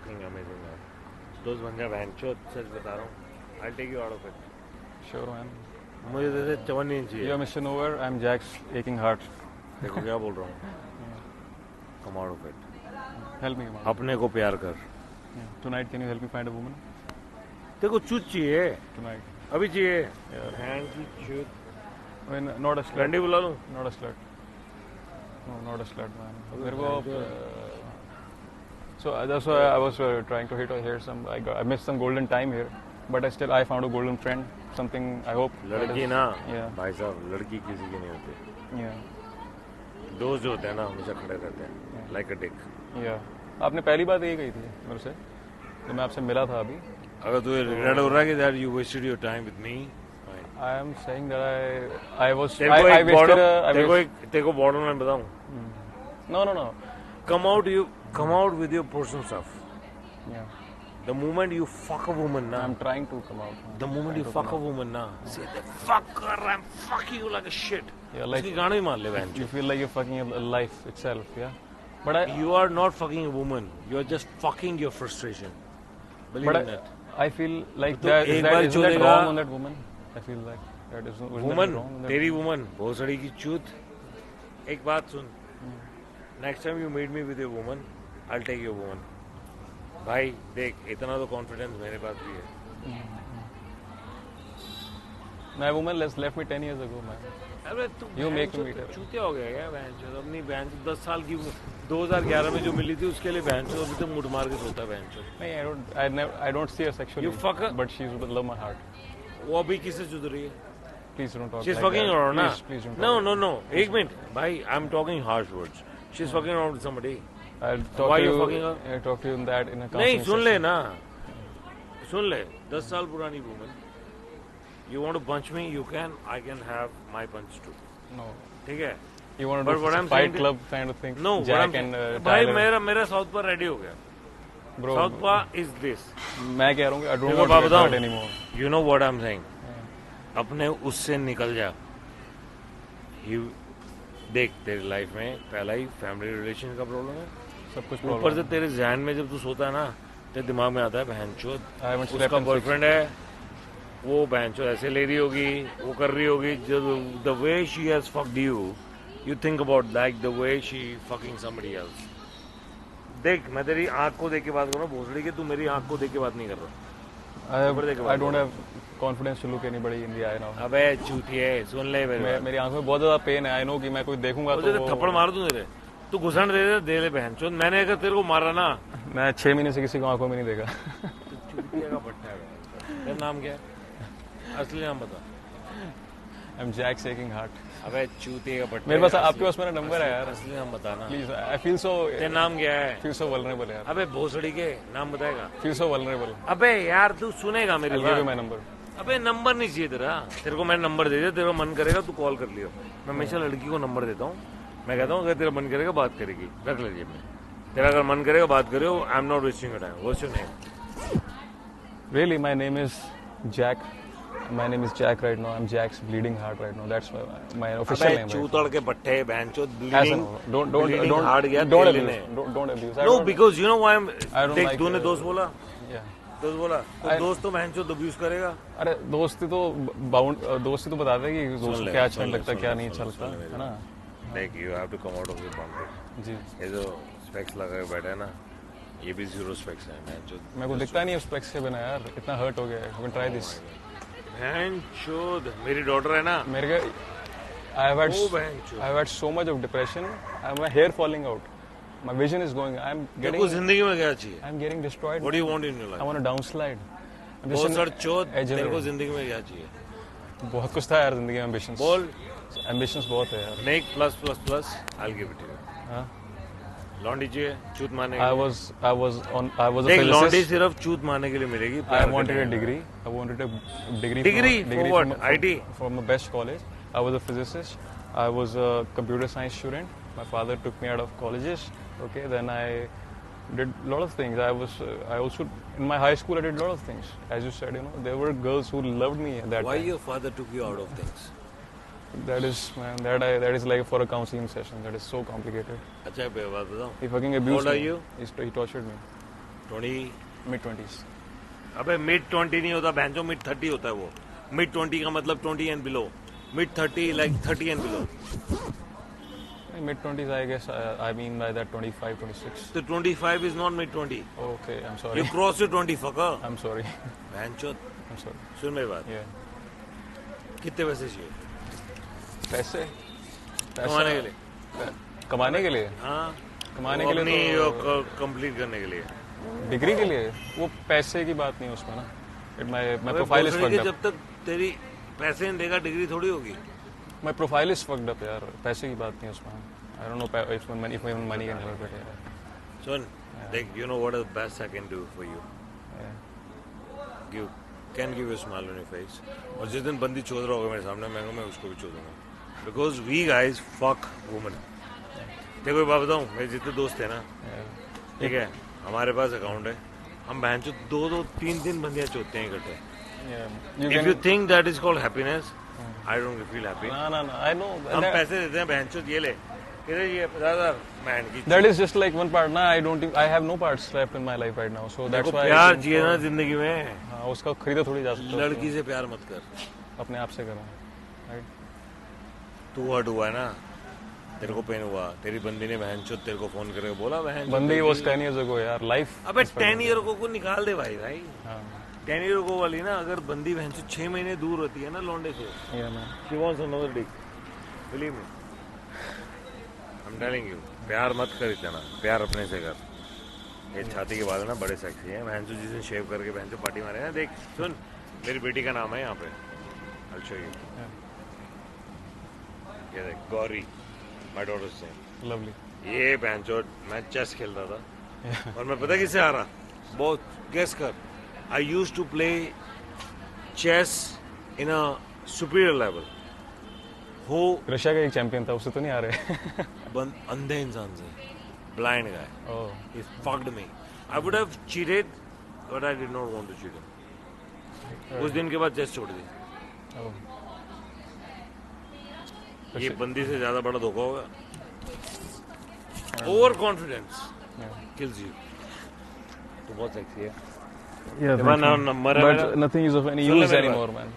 fucking amazing यार. दोस्त बन जा बहनचोद, सच बता रहा हूँ. I'll take you out of it. Sure, man. मुझे जैसे चवन नहीं चाहिए. You're Mr. Nowhere. I'm Jack's aching heart. देखो क्या बोल रहा हूँ. Come out of it. Help me, man. अपने को प्यार कर. Yeah. Tonight, can you help me find a woman? देखो चूत चाहिए. Tonight. अभी चाहिए. Yeah. बहन की चूत. I mean, not a slut. रंडी बुला लूँ. Not a slut. No, not a slut, man. मेरे को so that's why I was trying to hear some. I missed some golden time here, but I found a golden friend. Something I hope. लड़की ना. Yeah. भाई साहब लड़की किसी की नहीं होती. Yeah. दोस्त जो होते हैं ना हमेशा खड़े रहते हैं. Like a dick. Yeah. आपने पहली बात यही कही थी मेरे से जब मैं आपसे मिला था अभी. अगर तुझे रिग्रेट हो रहा है कि that you wasted your time with me. I am saying that I was तेरे को बॉर्डर में बताऊं. No. Come out with your personal stuff. Yeah. The moment you fuck a woman, na. I'm trying to come out. The moment you fuck a woman, na. Say the fuck her, I'm fucking you like a shit. Yeah, like उसकी गाने ही मार ले बहन. you feel like you're fucking a life itself, yeah. But You are not fucking a woman. You are just fucking your frustration. Believe in it. I feel like तो that एक is bar that चलेगा- wrong on that woman. I feel like that is Woman, wrong on that तेरी woman, भोसड़ी की चूत. एक बात सुन. Next time you meet me with your woman, I'll take your woman. भाई देख इतना तो कॉन्फिडेंस मेरे पास भी है. My woman left me 10 years ago, man. अरे तू You make me meet her. चूतिया हो गया क्या बहन चोद. अपनी बहन 10 साल की 2011 में जो मिली थी उसके लिए बहन चोद अभी तो मुड़ मार के सोता है बहन चोद. नहीं, I don't see her sexually. You fuck her? But she's love my heart. वो अभी किससे जुड़ रही है. Please don't talk She's like fucking that. around ना. Please don't No talk. एक मिनट भाई I'm talking harsh words. She's fucking around with somebody. I'll talk Why to you you. fucking her? I'll talk to you in that in a नहीं counseling सुन ले session. ना. सुन ले 10 साल पुरानी woman. You want to punch me? You can. I can have my punch too. No. ठीक है. You want But to what do I'm fight saying club kind of thing? No. what Jack I'm and saying- भाई Tyler. मेरा south पर ready हो गया. Bro, south पर is this. मैं कह रहा हूँ I don't देखो want बाप to get बताऊं. hurt anymore. You know what I'm saying. अपने उससे निकल जा. देख तेरी लाइफ में पहला ही फैमिली रिलेशन का प्रॉब्लम है. सब कुछ ऊपर problem से तेरे जहन में जब तू सोता है ना तेरे दिमाग में आता है बहनचोद I haven't slept उसका in 6 बॉयफ्रेंड है. वो बहनचोद ऐसे ले रही होगी वो कर रही होगी. The way she has fucked you think about like the way she fucking somebody else. देख मैं तेरी आंख को देख के बात कर रहा हूँ भोसड़ी के. तू मेरी आंख को देख के बात नहीं कर रहा. I don't have confidence to look anybody in the eye now. अबे चूतिए सुन ले मेरी आंखों में बहुत ज्यादा पेन है. I know कि मैं कोई देखूंगा तो वो- थप्पड़ मार दूं तेरे. तू घुसण दे ले बहनचोद. मैंने अगर तेरे को मारा ना मैं 6 महीने से किसी को आंखों में नहीं देखा. तो चूतिया का पट्टा है. तेरा नाम क्या है? असली नाम बता. I'm Jack's aching heart. अबे चूतिया का पट्टा. मेरे पास आपके पास मेरा नंबर है यार. असली नाम बताना. Please, I feel so. तेरा नाम क्या है? Feel so vulnerable यार. अबे भोसड़ी के नाम बताएगा. Feel so vulnerable. अबे यार तू सुनेगा मेरी I'll give you बात. my number. अबे नंबर नहीं चाहिए तेरा. तेरे को मैंने नंबर दे दिया. तेरा मन करेगा तू कॉल कर लियो. मैं हमेशा लड़की को नंबर देता हूँ. मैं कहता हूँ अगर तेरा मन करेगा बात करेगी रख ले जेब में. तेरा अगर मन करेगा बात करो. आई am not wasting your time. What's your name? Really, my name is Jack. My name is Jack right now. I'm Jack's bleeding heart right now. That's my official अबे name. Right? चूतड़ के पट्टे बहनचोद. As bleeding in, don't hard गया don't tell abuse. लेने. Don't abuse. I know don't- because you know why I don't देख like, तूने दोस्त बोला. Yeah. दोस्त बोला तो I- दोस्त तो बहनचोद अब्यूज करेगा. अरे दोस्ती तो दोस्ती तो बताते हैं कि दोस्त सुन को ले, क्या अच्छा सुन ले, लगता है सुन क्या ले, नहीं सुन अच्छा ले, लगता सुन ले है ना. देख you have to come out of your boundary. जी ये जो स्पेक्स लगा के बैठा है ना ये भी जीरो स्पेक्स है बहनचोद. मेरे को दिखता नहीं है स्पेक्स के बिना यार. इतना हर्ट हो गया है. You can try this. बहनचोद मेरी डॉटर है ना. मेरे को I have had O बहनचोद. I have had so much of depression. My hair falling out. My vision is going. तेरे को जिंदगी में क्या चाहिए? I'm getting destroyed. What do you want in your I life? want to downslide. बहुत Ambition- sir चोद. edge तेरे को है. जिंदगी में क्या चाहिए? बहुत कुछ था यार जिंदगी में. ambitions. बोल. ambitions बहुत है यार. Make plus plus plus. I'll give it to you. हाँ? लॉन्डी चाहिए चूत मारने के I लिए. was a देख लॉन्डी physicist. सिर्फ चूत मारने के लिए मिलेगी. I प्यार wanted करने a के लिए. degree. I wanted a degree. Degree? For what? from- IT? From the best college. I was a physicist. I was a computer science student. My father took me out of colleges. Okay, then I did a lot of things. I also in my high school I did a lot of things. As you said, there were girls who loved me at that Why time. your father took you out of things? That is, man, that is like for a counseling session. That is so complicated. अच्छा बात बताऊं. He fucking abused How old are me. you? He tortured me. 20 mid-20s. अबे mid 20 नहीं होता बहनचो, mid 30 होता है वो. Mid 20 का मतलब 20 and below. Mid 30 like 30 and below. Mid-20s, I guess. I mean by that 25, 26. तो 25 is not mid 20. Okay, I'm sorry. You cross your 20 fucker. I'm sorry. बहनचो I'm sorry. सुन मेरी बात. Yeah. कितने पैसे चाहिए पैसे? कमाने के लिए? कमाने के लिए? हाँ, कमाने के लिए तो कंप्लीट करने के लिए. डिग्री के लिए वो पैसे की बात नहीं है उसमें ना. My अबे profile is भोसड़ी fucked के up. जब तक तेरी पैसे नहीं देगा डिग्री थोड़ी होगी. My profile is fucked up यार. पैसे की बात नहीं है उसमें. I don't know if money can help it. सुन, देख, you know what is the best I can do for you? Yeah. Can give you a smile on your face. और जिस दिन बंदी चोद रहा होगा मेरे सामने, मैं उसको भी चोदूंगा. Because we guys fuck women. देखो एक बात बताऊं, मेरे जितने दोस्त हैं ना, ठीक है, हमारे पास अकाउंट है, हम बहन चो 2-3 बंदियां चोदते हैं इकट्ठे. Yeah. If you think that is called happiness, I don't feel happy. No. I know. हम पैसे देते हैं बहन चो, ये ले, किधर ये 50,000 बहन की. That is just like one part. Nah, I have no parts left in my life right now. So that's देखो, why. प्यार जिए ना जिंदगी में. हाँ, उसका खरीदा थोड़ी जा सकता है. लड़की से प्यार मत कर. अपने आप से करो. Right? तू हर्ट हुआ है ना, तेरे को पेन हुआ, तेरी बंदी ने बहन चो तेरे को फोन करके बोला बहन बंदी was 10 years ago यार. Life. अबे 10 ईयर को निकाल दे भाई. हाँ. 10 ईयर को वाली ना, अगर बंदी बहन से 6 महीने दूर होती है ना लौंडे से, Yeah, man. she wants another dick. Believe me. I'm telling you. प्यार मत कर इतना, प्यार अपने से कर. ये छाती के बाल ना बड़े सेक्सी हैं. बहन जिस दिन शेव करके बहन पार्टी मारे ना, देख सुन, मेरी बेटी का नाम है यहाँ पे. I'll show you. ये देख, Gauri, my daughter's name. Lovely. ये बहन चोट, मैं चेस खेल रहा था और मैं पता किससे आ रहा, बहुत गेस कर. I used to play chess in a superior level. हो रशिया का एक चैंपियन था, उससे तो नहीं आ रहे. अंधे इंसान से, blind guy. Oh. He fucked me. I would have cheated, but I did not want to cheat him. उस दिन के बाद चेस छोड़ दी. Oh. ये बंदी से ज्यादा बड़ा धोखा होगा. Over confidence kills you. तो बहुत सेक्सी है. Yeah, नंबर है मेरा. but nothing is of any सुन ले use मेरी anymore, बात. man.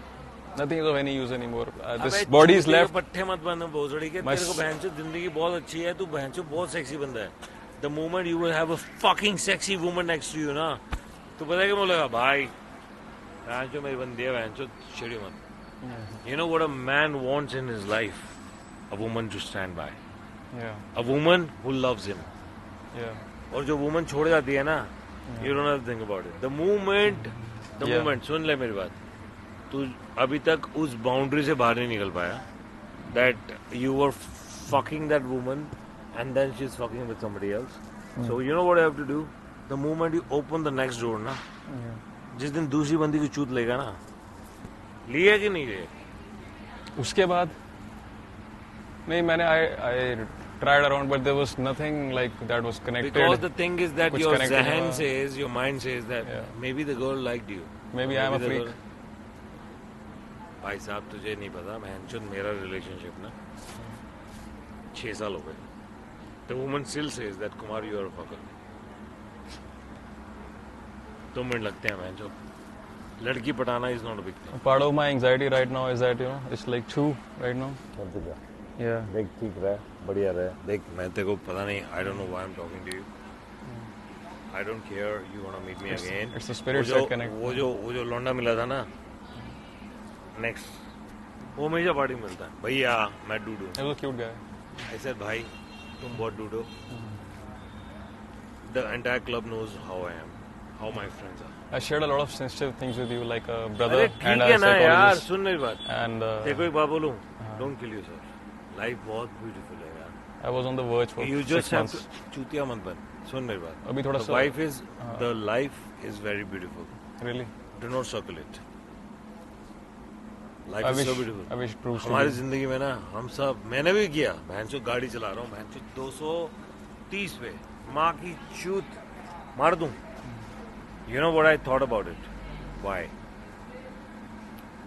Nothing is of any use anymore. This अबे body is चूतिए left. पट्टे मत बन भोसड़ी के. तेरे को बहनचो जिंदगी बहुत अच्छी है, तू बहनचो बहुत सेक्सी बंदा है. The moment you will have a fucking sexy woman next to you ना, तो पता है क्या बोलेगा, भाई बहनचो मेरी बंदी है, बहनचो छिड़ी मत. You know what a man wants in his life? A woman to stand by. Yeah. A woman who loves him. Yeah. और जो woman छोड़ जाती है ना, you don't have to think about it. The moment, Yeah. सुन ले मेरी बात. तू अभी तक उस बाउंड्री से बाहर नहीं निकल पाया. That you were fucking that woman and then she's fucking with somebody else. So you know what I have to do? The moment you open the next door ना, जिस दिन दूसरी बंदी की चूत लेगा ना, लिया कि नहीं लिया? उसके बाद नहीं, मैंने I tried around, but there was nothing like that was connected. Because the thing is that कुछ your connected zehn हुआ. says, your mind says that Yeah. maybe the girl liked you. Maybe I'm a the freak. girl- भाई साहब तुझे नहीं पता, बहनचोद मेरा relationship ना 6 साल हो गए. The woman still says that Kumar you are a fucker. 2 minute लगते हैं बहनचोद. लड़की पटाना is not a big thing. Part of my anxiety right now is that it's like 2 right now. Yeah. देख ठीक रहा, बढ़िया रहा. देख मैं तेरे को पता नहीं, I don't know why I'm talking to you. I don't care. You wanna meet me again? It's the spirit वो that connect. वो जो लौंडा मिला था ना, नेक्स्ट वो हमेशा पार्टी मिलता है. भैया मैं डूडू. He was a cute guy. I said भाई तुम बहुत डूडो. The entire club knows how I am, how my friends are. I shared a lot of sensitive things with you, like a brother अरे and ठीक a है ना यार, psychologist. सुन मेरी बात. And देखो एक बात बोलूं, don't kill yourself. Life बहुत beautiful है यार. I was on the verge for You 6 just have months. to चूतिया मत बन. सुन मेरी बात. अभी थोड़ा The सा life is the life is very beautiful. really. Do not circle it. Life I is wish so beautiful. I wish it proves to हमारी be. जिंदगी में ना हम सब, मैंने भी किया. भैंसो गाड़ी चला रहा हूँ, भैंसो 230 पे माँ की चूत मार दूं. You know what I thought about it? Why?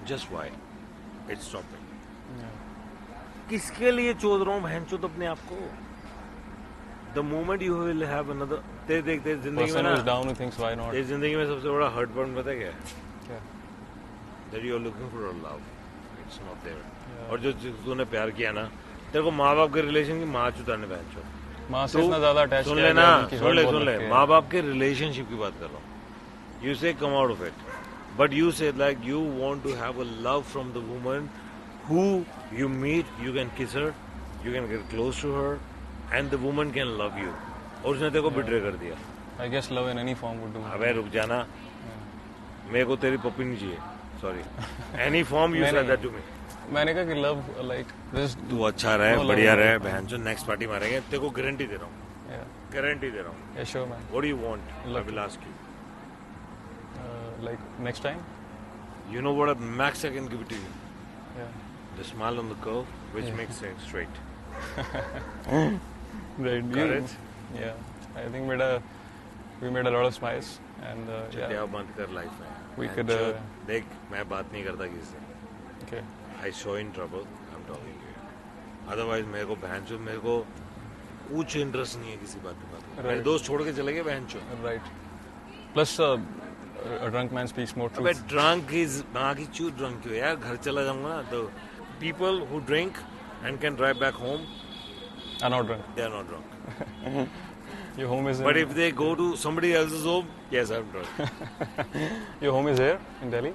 Just why? It's stopping. Yeah. किसके लिए चोद रहा हूँ भैंसो अपने आप को? The moment you will have another, देख जिंदगी में Person ना, who is down who thinks why not? तेरी जिंदगी में सबसे बड़ा हर्ट पॉइंट पता है क्या है? क्या? That you are looking for a love, it's not there. Yeah. और जो तूने प्यार किया ना, तेरे को माँ बाप के रिलेशन की माँ चुताने बहन चो. माँ से इतना ज्यादा अटैच सुन किया ले गया ना, उनकी सुन hurt ले बहुत सुन ले, लगती है. माँ बाप के रिलेशनशिप की बात कर रहा हूँ. You say come out of it, but you say like you want to have a love from the woman who you meet, you can kiss her, you can get close to her, and the woman can love you. और उसने तेरे को betray कर दिया. I guess love in any form would do. अबे रुक जाना, मेरे को तेरी पप्पी नहीं चाहिए. Sorry. Any form you said that to me. मैंने कहा कि love like this. तू अच्छा रहे, No love बढ़िया in रहे, it. बहन चो नेक्स्ट पार्टी मारेंगे. तेरे को गारंटी दे रहा हूँ. Yeah. गारंटी दे रहा हूँ. Yeah, sure, man. What do you want? I Love. will ask you. Like next time. You know what a max I can give it to you? Yeah. The smile on the curve, which makes it straight. Right. Got it? Yeah. I think we made a lot of smiles and yeah. चटिया बंद कर life में. We And could, जो- देख मैं बात नहीं करता किसी से. Okay. I show in trouble. I'm talking to you. Otherwise मेरे को बहन चो मेरे को कुछ इंटरेस्ट नहीं है किसी बात में. मेरे Right. दोस्त छोड़ के चले गए बहन चो. Right. Plus, a drunk man speaks more अबे truth. ड्रंक इज माँ की चू ड्रंक क्यों यार. घर चला जाऊंगा ना तो people who drink and can drive back home, I'm not drunk. they are not drunk. Your home is. But in, if they go to somebody else's home, yes, I'm drunk. your home is here in Delhi.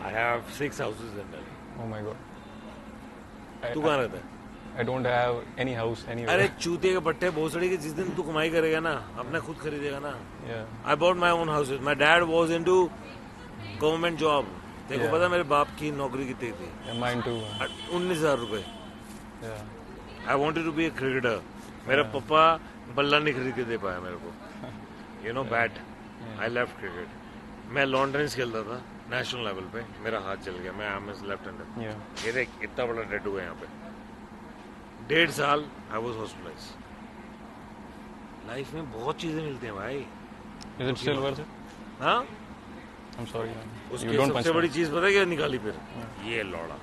I have 6 houses in Delhi. Oh my god. तू कहाँ रहता है? I don't have any house anywhere. अरे चूते के पट्टे भोसड़ी के जिस दिन तू कमाई करेगा ना अपने खुद खरीदेगा ना. Yeah. I bought my own houses. My dad was into government job. तेरे को Yeah. पता मेरे बाप की नौकरी कितनी थी? Yeah, mine too. 19,000 रुपए. Yeah. I wanted to be a cricketer. मेरा पापा बल्ला नहीं खरीद के दे पाया मेरे को. You know bat. I left cricket. मैं लॉन टेनिस खेलता था नेशनल लेवल पे. मेरा हाथ चल गया. मैं I am left hander. Yeah. ये देख इतना बड़ा टैटू है यहाँ पे. 1.5 साल आई वाज हॉस्पिटलाइज. लाइफ में बहुत चीजें मिलती हैं भाई. Is it still worth it? हाँ. I'm sorry, man. You उसकी don't punch सबसे me. बड़ी चीज पता है क्या निकाली फिर? ये लौड़ा.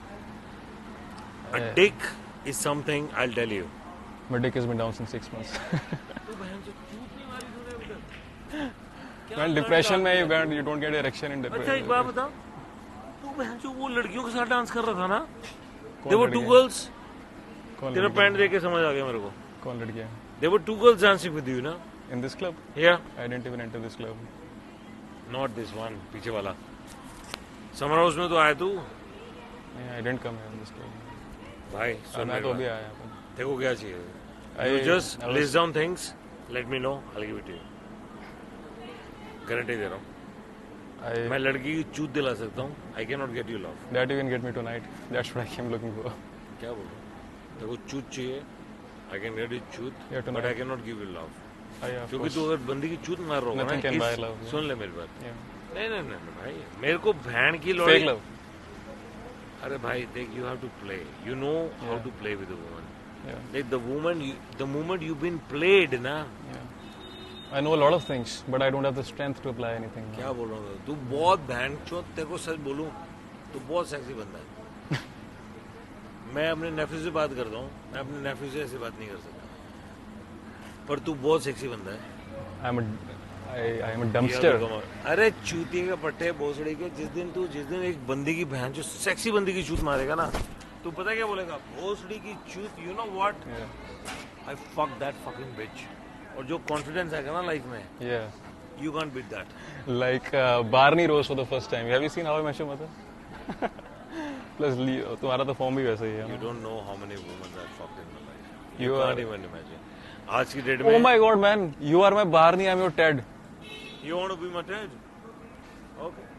A Yeah. dick is something I'll tell you. My dick has been down since 6 months. Man, depression में you don't get erection in अच्छा एक depression. बात बता. तू बहन जो वो लड़कियों के साथ डांस कर रहा था ना? कौन There were लड़की 2 है? girls. कौन तेरा लड़की पैंट है? देख के समझ आ गया मेरे को. कौन लड़की है? There were 2 girls dancing with you ना? In this club? Yeah. I didn't even enter this club. Not this one. पीछे वाला. समर हाउस में तो आया तू. Yeah, I didn't come here in this club. भाई सुन मैं मेरी तो बात. अभी आया हूँ. तेरे को क्या चाहिए? I- You just I was- list down things. Let me know. I'll give it to you. Guarantee दे रहा हूँ. मैं लड़की की चूत दिला सकता हूँ. I cannot get you love. That you can get me tonight. That's what I came looking for. क्या बोल रहा हूँ? तेरे को चूत चाहिए. I can get you चूत. Yeah, But tonight. I cannot give you love. Yeah, of क्योंकि course. तू अगर बंदी की चूत मार रहा होगा Nothing can ना buy love, yeah. सुन ले मेरी बात. Yeah. नहीं भाई मेरे को भैन की लौड़ी. Fake love. अरे भाई देख you have to play. You know how Yeah. to play with a woman. Yeah. Like the moment you've been played ना. Yeah. I know a lot of things, but I don't have the strength to apply anything. क्या बोल रहा हूँ तू बहुत भैन चो. तेरे को सच बोलूं तू बहुत सेक्सी बंदा है. मैं अपने नेफ्यू से बात करता हूँ. मैं अपने नेफ्यू से ऐसी बात नहीं कर सकता. पर तू बहुत सेक्सी बंदा है. I am a You dumpster. have to come out. अरे चूती के पट्टे भोसड़ी के जिस दिन एक बंदी की बहन जो सेक्सी बंदी की चूत मारेगा ना तू पता क्या बोलेगा? भोसड़ी की चूत. You know what? Yeah. I fuck that fucking bitch. और जो कॉन्फिडेंस आएगा ना लाइफ में Yeah. You can't beat that. Like Barney rose for the first time. Have you seen How I Met Your Mother? Plus, तुम्हारा तो form भी वैसा ही you है. Don't know how many women I fucked in my life. You you are- can't even imagine. आज की date Oh में my God, man! You are my Barney. I'm your Ted. You want to be my Ted. Okay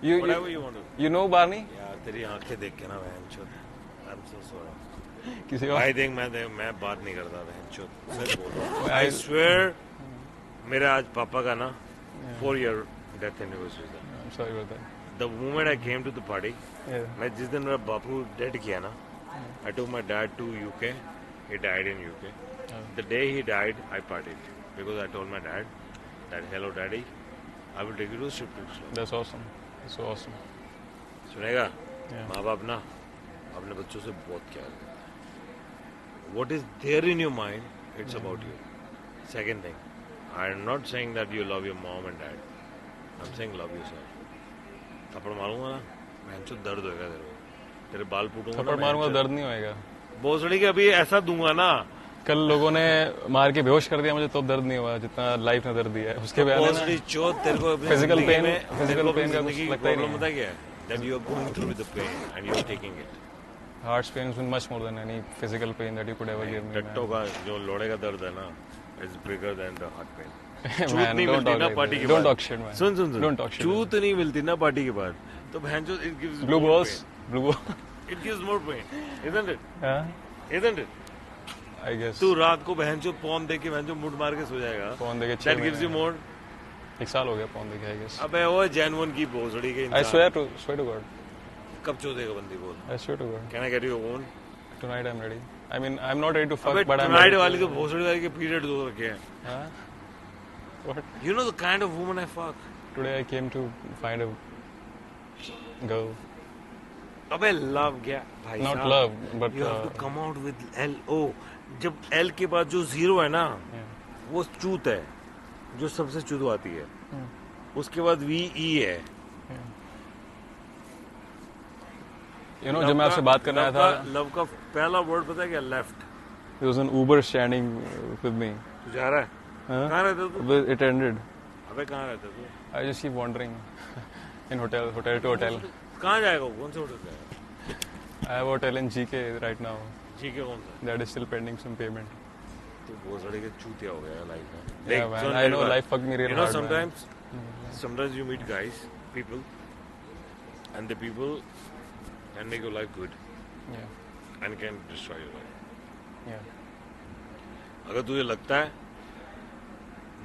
You whatever you want to. you know Barney? यार तेरी आंखें देख के ना बहन चोद. I am so sorry. किसी और? भाई देख मैं बात नहीं करता बहन चोद. सच बोल रहा हूँ. I- आई स्वेयर मेरे आज पापा का ना 4 ईयर डेथ एनिवर्सरी था. I'm sorry about that. The moment I came to the party. Yeah. मैं जिस दिन मेरा बापू डेड किया ना I took my dad to UK. He died in UK. The day he died I partied because I told my dad that hello daddy I will take you to shift to. That's awesome. That's so awesome. सुनेगा? Yeah. माँ बाप ना अपने बच्चों से बहुत प्यार करते हैं. What is there in your mind it's about you. Second thing, I'm not saying that you love your mom and dad. I'm saying love yourself. थप्पड़ मारूंगा ना, भैंचो दर्द होएगा तेरे को. तेरे बाल फूटूंगा ना. थप्पड़ मारूंगा दर्द नहीं होएगा. भोसड़ी के अभी ऐसा दूंगा ना. कल लोगों ने मार के बेहोश कर दिया मुझे, तो दर्द नहीं हुआ जितना लाइफ ने दर्द दिया है. उसके बाद भोसड़ी चोट तेरे को फिजिकल पेन का कुछ लगता ही प्रॉब्लम नहीं. पता क्या है? That you are going through with the pain and you are taking it. Heart pain is much more than any physical pain that you could ever give me. टट्टों का जो लोड़े का दर्द है ना, is bigger than the heart pain. Man, चूत नहीं don't मिलती talk ना like पार्टी that. के Don't बाद. talk shit, man. Soon. Don't talk shit. चूत नहीं मिलती ना पार्टी के बाद, तो भैंचो it gives Blue more balls, pain. blue ball. It gives more pain, isn't it? Yeah, Isn't it? I guess. तू रात को भैंचो पॉन देख के भैंचो मुड़ मार के सो जाएगा. फोन देके That gives you more. एक साल हो गया फोन देखे, I guess. अबे वो जैनवन की भोसड़ी के I इंसान. swear to God. कब चोदेगा बंदी बोल. I swear to God. Can I get you a phone? Tonight I'm ready. I mean, I'm not ready to fuck, अबे but I'm tonight ready. वाली तो भोसड़ी वाली के पीरियड दो रखे हैं. Huh? What? You know the kind of woman I fuck. Today I came to find a girl. अबे love क्या भाई Not साहब. love, but You have to come out with L O. जब L के बाद जो जीरो है ना, yeah. वो चूत है, जो सबसे चूत आती है. उसके बाद V E है. You know, जब मैं आपसे बात करने आया था, लव का पहला वर्ड पता है क्या? Left. there was an Uber standing with me. तू जा रहा है? Huh? कहाँ रहता तू? But it ended. अबे कहाँ रहता तू? I just keep wandering in hotel to hotel. कहाँ जाएगा वो? कौन से होटल जाएगा? I have a hotel in GK right now. ठीक है कौन सा? That is still pending some payment. तू बहुत बड़े के चूतिया हो गया लाइफ में. Yeah, man. I know life fucked me real You know, hard, man. sometimes you meet guys, people, and the people can make your life good Yeah, and can destroy your life. yeah. अगर तुझे लगता है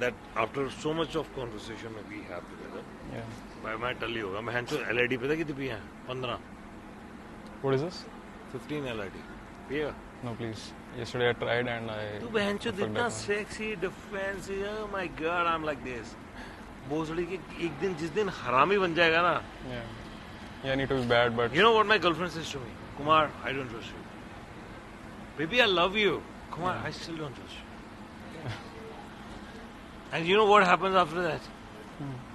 that after so much of conversation that we have together, Yeah. मैं टल्ली होगा. मैं हैंचो LID पता कितनी पिया है? 15, What is this? 15 LID पिया. No, please. Yesterday I tried and I. तू बहनचो fucked इतना up. Sexy defensive. Oh my God, I'm like this. भोसड़ी के एक दिन जिस दिन हरामी बन जाएगा ना. Yeah. Yeah, I need to be bad, but. You know what my girlfriend says to me? Kumar, I don't trust you. Baby, I love you. Kumar, I still don't trust you. And you know what happens after that?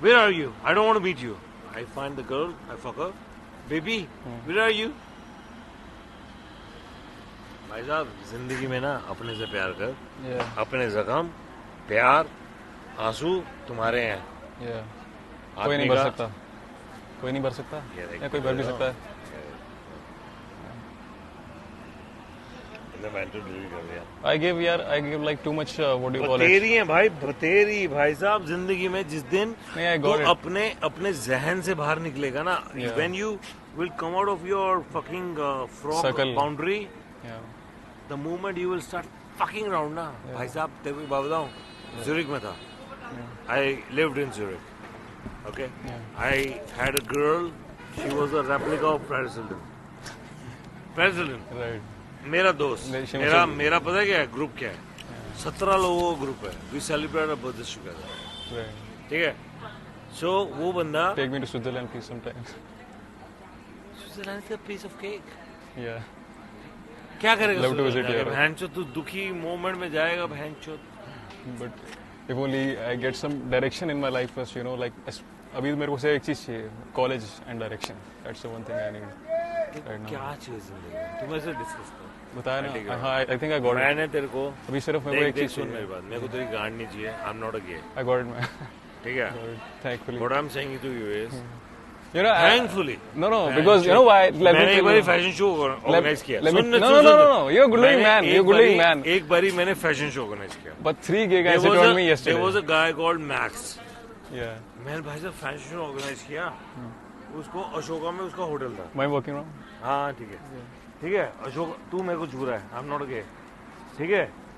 Where are you? I don't want to meet you. I find the girl, I fuck her. Baby, where are you? भाई साहब जिंदगी में ना अपने से प्यार कर. Yeah. अपने जख्म, प्यार, आंसू तुम्हारे हैं. Yeah. कोई नहीं आदमी भर का- सकता. कोई नहीं भर सकता. ये देख, या कोई भर भी सकता है. मैंने मेंटल डिलीट कर दिया. I give like too much. What do you call it? बतेरी है भाई, बतेरी भाई साहब. जिंदगी में जिस दिन नहीं, I तो got it. अपने जहन से बाहर निकलेगा ना, Yeah. when you will come out of your fucking frog Circle. boundary, Yeah. the moment you will start fucking around ना. भाई साहब तेरे को एक बात बताऊं, Zurich में था. I lived in Zurich. Okay. Yeah. I had a girl. She was a replica of Paris Hilton. Paris Hilton. Right. मेरा दोस्त. नहीं, she मेरा must- मेरा पता है क्या है? ग्रुप क्या है? 17 लोगों का ग्रुप है. We celebrate our birthdays together. Right. ठीक है. So वो बंदा Take me to Switzerland, please, sometime. Switzerland का piece of cake. Yeah. क्या करेगा? Love to visit Switzerland Europe. जाके? बहनचो तू दुखी मोमेंट में जाएगा बहनचो. But if only I get some direction in my life first, you know, like अभी मेरे को सिर्फ एक चीज चाहिए, college and direction. That's the one thing I need right now. क्या चाहिए जिंदगी में? तू मेरे से डिस्कस कर. बताया I take ना? it. हाँ, I think I got it. मैंने तेरे को अभी सिर्फ मेरे को देख एक देख चीज सुन मेरी चाहिए. बात. मेरे को तेरी गांड नहीं चाहिए. I am not a gay. I got it, man. ठीक है. Thankfully. What I'm saying to you is You know, thankfully. No, because you know why? Let me मैंने एक tell बारी you. फैशन शो ऑर्गेनाइज किया. let me- soon, no, soon, no, no, soon. no, no. You're a good-looking मैंने man. एक You're a good-looking बारी- man. एक बारी मैंने फैशन शो ऑर्गेनाइज किया. But 3 gay guys There they was told a- me yesterday. There was a guy called Max. Yeah. मैंने भाई साहब फैशन शो ऑर्गेनाइज किया. उसको अशोका में उसका होटल था. Am I working wrong? हाँ ठीक है. ठीक है. अशोक तू मेरे को छू रहा है. आई एम नॉट गे. ठीक है.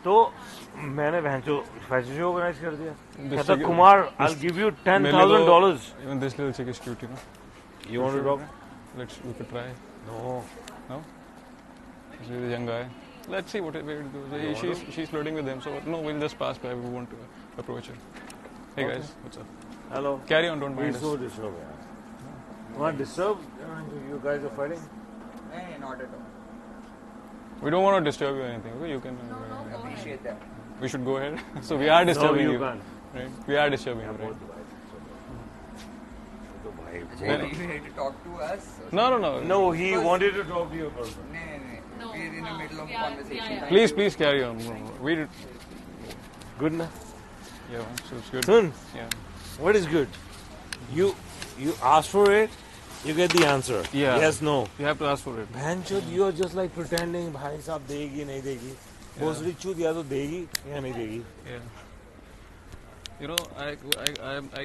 तो मैंने भैंचो फैशन शो ऑर्गेनाइज कर दिया. कहता chick- Kumar I will give you $10,000. Even this little chick is cute, you know. You want to talk? We could try. No. No? She's a young guy. Let's see what it goes. She's flirting with him, so no, we'll just pass by. We won't approach her. Hey guys, what's up? Hello. Carry on, don't mind He's us. so disturbed. Want disturb? You guys are fighting? Not at all. We don't want to disturb you or anything. Okay, you can. Appreciate that. we should go ahead. So we are disturbing you you. can't. Right? We are disturbing you, right? Are you here to talk to us? No. No, he wanted to talk to you person. No. We're in the middle of a conversation. Please carry on. We did. Good na? Yeah, man, so it's good. Sun, Yeah. what is good? You ask for it, you get the answer. Yeah. Yes, no. You have to ask for it. बहनचोद, you are just like pretending भाई साहब देगी नहीं देगी. भोसड़ी चूत या तो देगी या नहीं देगी. Yeah. You know, I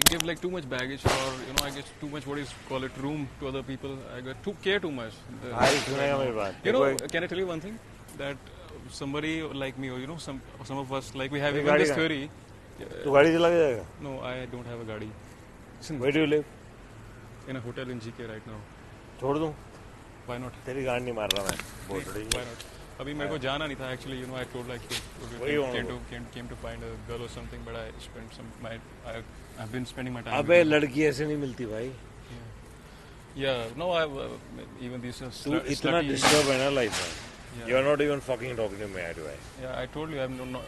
give like too much baggage, or you know, I get too much what is call it room to other people. I get too care too much. भाई सुनेगा मेरी बात. You know, देखो, can I tell you one thing? That somebody like me, or you know, some of us, like we have ये even गाड़ी this कहाँ है? theory. तू गाड़ी चला के जाएगा. No, I don't have a gadi. Listen, Where do you live? in a hotel in GK right now. छोड़ दूँ. Why not? तेरी गाड़ी नहीं मार रहा मैं. भोसड़ी. Why not? अभी मेरे को जाना नहीं था actually, you know, I told like Where you wanna came to find a girl or something, but I spent I've been spending my time. अबे with her. लड़की ऐसे नहीं मिलती भाई. Yeah, no, even these तू इतना डिस्टर्ब है ना लाइफ में. Yeah. You are not even fucking talking to me, do I? Yeah, I told you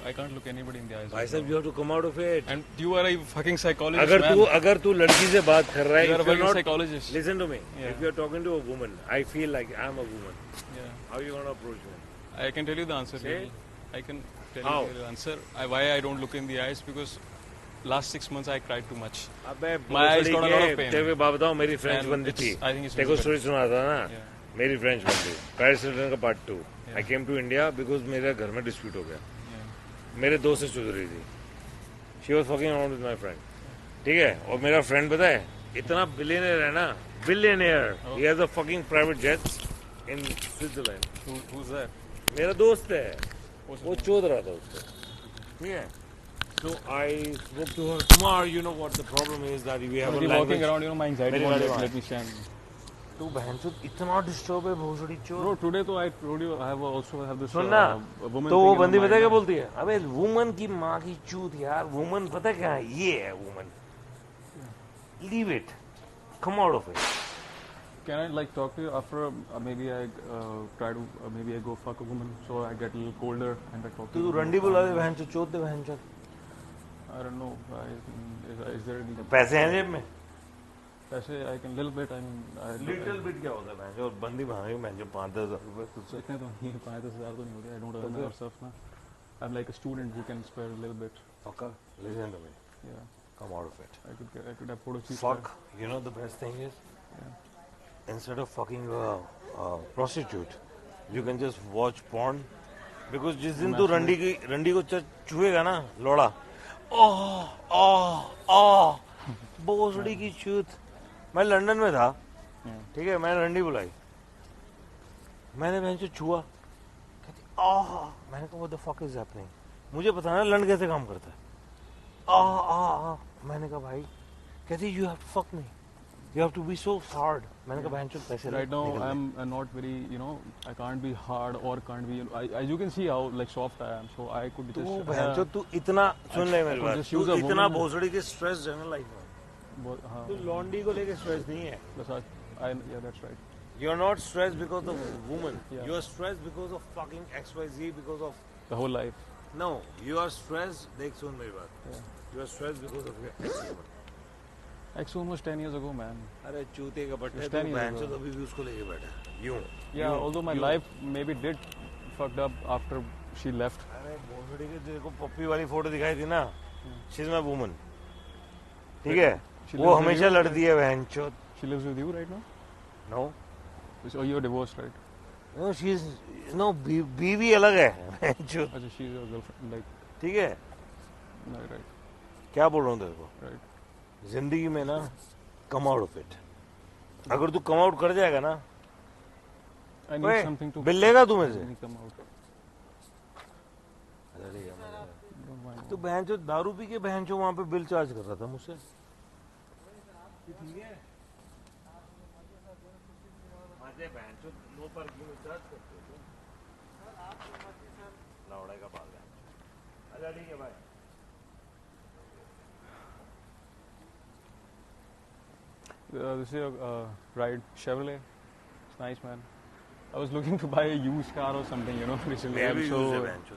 I can't look anybody in the eyes. भाई right साहब, now. you have to come out of it. And you are a fucking psychologist, man. अगर तू लड़की से बात कर रहा है, You are a if you're fucking not, psychologist. listen to me. Yeah. If you're talking to a woman, I feel like I'm a woman. Yeah. How are you gonna approach me? I can tell you the answer. Say really. I can tell How? you the answer. Why I don't look in the eyes, because last 6 months I cried too much. अबे My eyes भोसड़ी got a के, lot of pain. तेरे को बात बताऊं, मेरी French And बंदी it's- थी. I think it's तेरे को visible. स्टोरी सुना था ना. Yeah. मेरी फ्रेंच बंदी. पेरिस हिल्टन का part 2. Yeah. I came to India because मेरे घर में डिस्प्यूट हो गया. Yeah. मेरे दोस्त से चुद रही थी. She was fucking around with my friend. ठीक है? और मेरा फ्रेंड पता है, इतना बिलियनियर है ना, billionaire. Oh. He has a fucking private jet in Switzerland. Who's that? मेरा दोस्त है. What's वो his name? चोद रहा था उसको. ठीक है? So I spoke to her. Kumar, you know what the problem is that we have a Maybe language. walking around, you know, my anxiety Very won't well. let me stand. तू बहनचोद इतना disturb है भोसड़ी चोद. No, today though I told you I have also have this सुनना. a woman तो वो thing in बंदी my पता है क्या mind. बोलती है? अबे वुमन की माँ की चूत यार. वुमन पता है क्या है? ये है woman. Leave it. Come out of it. Can I like talk to you after maybe I try to maybe I go fuck a woman so I get a little colder and I talk to तू you. रंडी बुला दे बहनचोद. चोद दे बहनचोद. I don't know. Is there any पैसे हैं जेब में? पैसे I can little bit I mean I little bit क्या होता है बहनचोद? बंदी भागी बहनचोद 5-10 रुपए So तुझसे. इतने तो नहीं 5,000 तो नहीं होते. I don't earn फिर? that stuff ना. I'm like a student who can spare a little bit. Okay, listen to me. Yeah, Come out of it. I could afford a cheap Fuck. You know the best thing is, instead of fucking a prostitute, you can just watch porn. Because जिस दिन तू रंडी को छुएगा ना लोड़ा, भोसड़ी की चूत. मैं लंदन में था. ठीक है, मैंने रंडी बुलाई. मैंने बहन से छुआ. कहती मैंने कहा what the fuck is happening? मुझे पता ना लंड कैसे काम करता है. मैंने कहा भाई. कहती you have to fuck me. You have to be so hard. मैंने कहा बहन चोद पैसे Right now, निकल दे. I'm not very, you know, I can't be hard or can't be. You can see how like soft I am, so I could तू just. बहन चोद तू इतना सुन ले मेरी could बात. just तू use a इतना woman. भोसड़ी के स्ट्रेस है ना लाइफ में. हाँ, तू लॉन्डी को लेके स्ट्रेस नहीं है. yeah, that's right. You are not stressed because of woman. Yeah. You are stressed because of fucking XYZ because of. The whole life. No, you are stressed. देख सुन मेरी बात. Yeah. You are stressed because of your ex-woman. Ex-woman was 10 years ago, man. अरे चूते का बट्टे It's तू 10 years बहन ago. चोद अभी भी उसको लेके बैठा. यूं. Yeah, यूं, although my यूं. life maybe did fucked up after she left. अरे भोसड़ी के तेरे को पप्पी वाली फोटो दिखाई थी ना. She's my woman. ठीक है. She वो lives with हमेशा you? लड़ती है बहन चोद. She lives with you right now? No. Oh, you're divorced, right? No, she's no बीवी अलग है. बहन चोद. Achha, she's your girlfriend, like, ठीक है. right, क्या बोल रहा हूँ तेरे को? right. जिंदगी में ना कम आउट ऑफ इट. अगर तू कम आउट कर जाएगा ना, I need ओए, something to. बिल लेगा तू मेरे से? Let me come out. Don't mind. तो बहन चो दारू पी के बहन चो वहाँ पे बिल चार्ज कर रहा था मुझसे. ठीक है. मजे बहन चो नो पार्किंग चार्ज करते हो. लौड़े का बाल है. अच्छा ठीक है भाई. This is a ride Chevrolet. It's nice, man. I was looking to buy a used car or something, you know, recently. मैं I'm भी so यूज है बहन चो.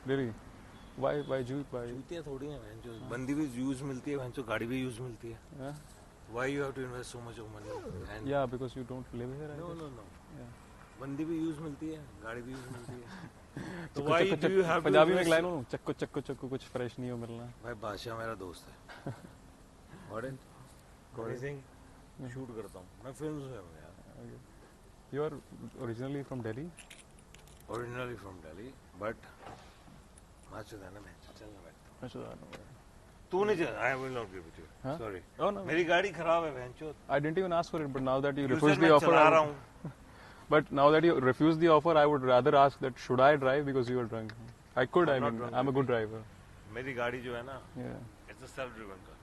really. Why Jew? Why? जूतियाँ थोड़ी हैं बहन जो बंदी भी यूज मिलती है बहन जो गाड़ी भी यूज मिलती है. Yeah. Why you have to invest so much of money? And Yeah, because you don't live here. I no guess. no no. Yeah. बंदी भी यूज मिलती है गाड़ी भी यूज मिलती है. तो चक्को, why चक्को, do you have to Punjabi में एक invest? लाइन हूँ, चक्को चक्को चक्को कुछ फ्रेश नहीं हो मिलना. भाई बादशाह मेरा दोस्त है. Got it? Amazing. शूट करता हूँ मैं फिल्म्स में हूँ यार. You are originally from Delhi. Originally from Delhi, but माचुदा ना मैं चलना बैठ. अच्छा. तू नहीं चल. I will not give it to you. हाँ? Sorry. Oh no. मेरी गाड़ी खराब है बहनचोद. I didn't even ask for it, but now that you You refuse said the मैं offer, चला रहा हूँ. but now that you refuse the offer, I would rather ask that should I drive because you are drunk. I could. I'm I not mean, drunk. I'm a good driver. मेरी गाड़ी जो है ना, Yeah. it's a self-driven car.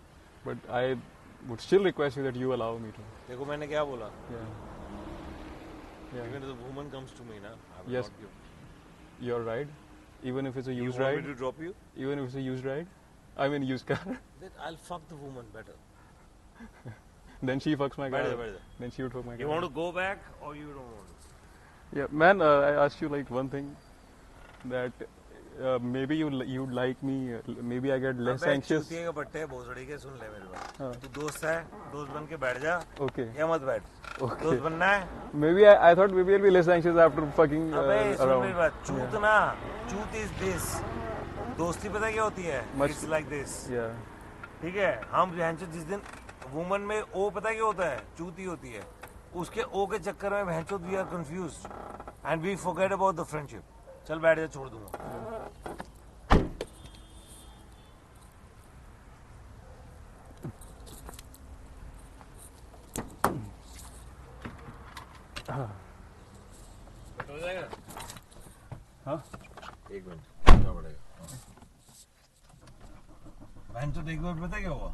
But I would still request you that you allow me to. देखो मैंने क्या बोला. Yeah. Yeah. Even if the woman comes to me ना, I will Yes. not give. Your ride, even if it's a You used want ride, me to drop you? even if it's a used ride, I mean used car, Then I'll fuck the woman better. then she fucks my car. Better. Then she would fuck my You car. want to go back or you don't want to? Yeah, man. I asked you like one thing that maybe you'd like me. Maybe I get less अबे anxious. चूतिए के बट्टे भोसड़ी के सुन ले मेरी बात. हाँ. तू दोस्त है, दोस्त बन के बैठ जा Okay. या मत बैठ. Okay. दोस्त बनना है. Maybe I thought maybe I'll be less anxious after fucking अबे सुन मेरी around. बात. चूत ना, चूत is this. दोस्ती पता क्या होती है? Much- It's like this. Yeah. ठीक है. हम भैंचो जिस दिन वुमन में ओ पता क्या होता है? चूती होती है. उसके ओ के चक्कर में भैंचो we are confused and we forget about the friendship. चल बैठ जा छोड़ दूंगा. हो जाएगा. हाँ? एक मिनट करना पड़ेगा. भैंचो एक बार पता क्या हुआ?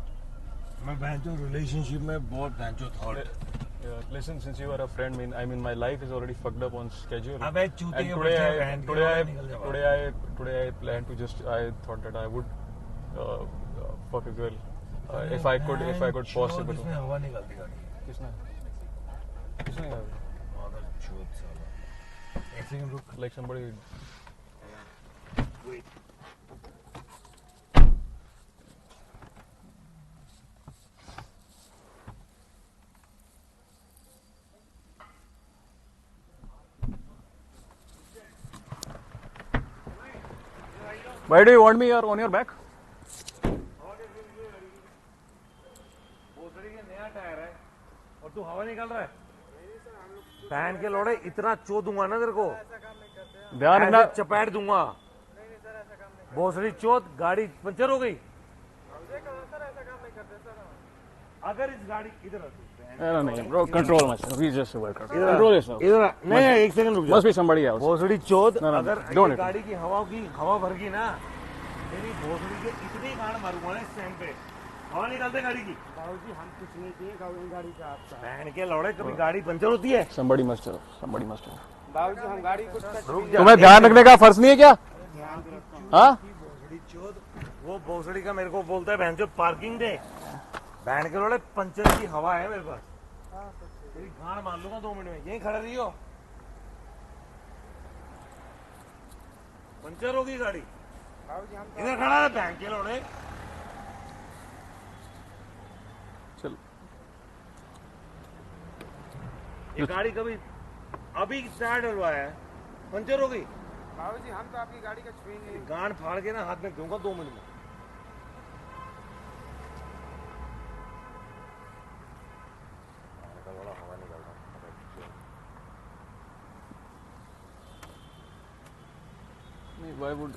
मैं भैंचो रिलेशनशिप में बहुत भैंचो thought. Yeah, listen, since you are a friend, I mean, my life is already fucked up on schedule. अबे चूते And के today बच्चे I, बहन के today बाहर I, निकल जा बाहर. today I planned to just. I thought that I would fuck a girl if I could possibly. इसमें हवा निकलती गाड़ी. किसने? किसने कहा? मदर चूत साला. एक सेकंड रुक. Like somebody. Wait. Why do you want me on your back? भोसड़ी के नया टायर है और तू हवा निकाल रहा है. पहन के लौड़े इतना चो दूंगा ना तेरे को. ध्यान रखना. ऐसे चपेट दूंगा. भोसड़ी चोत गाड़ी पंचर हो गई. अगर इस गाड़ी इधर आती. No, bro, control myself. We just work. Control yourself. इधर नहीं एक सेकंड रुक जा. Must be somebody else. भोसड़ी चोद. No, अगर don't ये it. गाड़ी की हवा भर गई ना तेरी भोसड़ी के इतनी गाड़ मारूंगा ना इस टाइम पे. हवा निकालते गाड़ी की. बाबूजी हम कुछ नहीं किए गाड़ी का आपका. पहन के लौड़े कभी गाड़ी पंचर होती है. Somebody must have. बाबूजी हम गाड़ी कुछ टच रुक जा. तुम्हें ध्यान रखने का फर्ज नहीं है क्या? हाँ? भोसड़ी चोद. वो भोसड़ी का मेरे को बोलता है बहन जो पार्किंग दे. बहन के लौड़े पंचर की हवा है मेरे पास. तेरी गाड़ मार लूंगा 2 मिनट में. यहीं खड़ा रही हो. पंचर होगी गाड़ी. बाबूजी हम इधर खड़ा है बहन के लौड़े. चल. ये गाड़ी कभी अभी टायर डलवाया है. पंचर हो गई. बाबूजी हम तो आपकी गाड़ी का छुई नहीं. गांड फाड़ के ना हाथ में दूंगा 2 मिनट में. Why would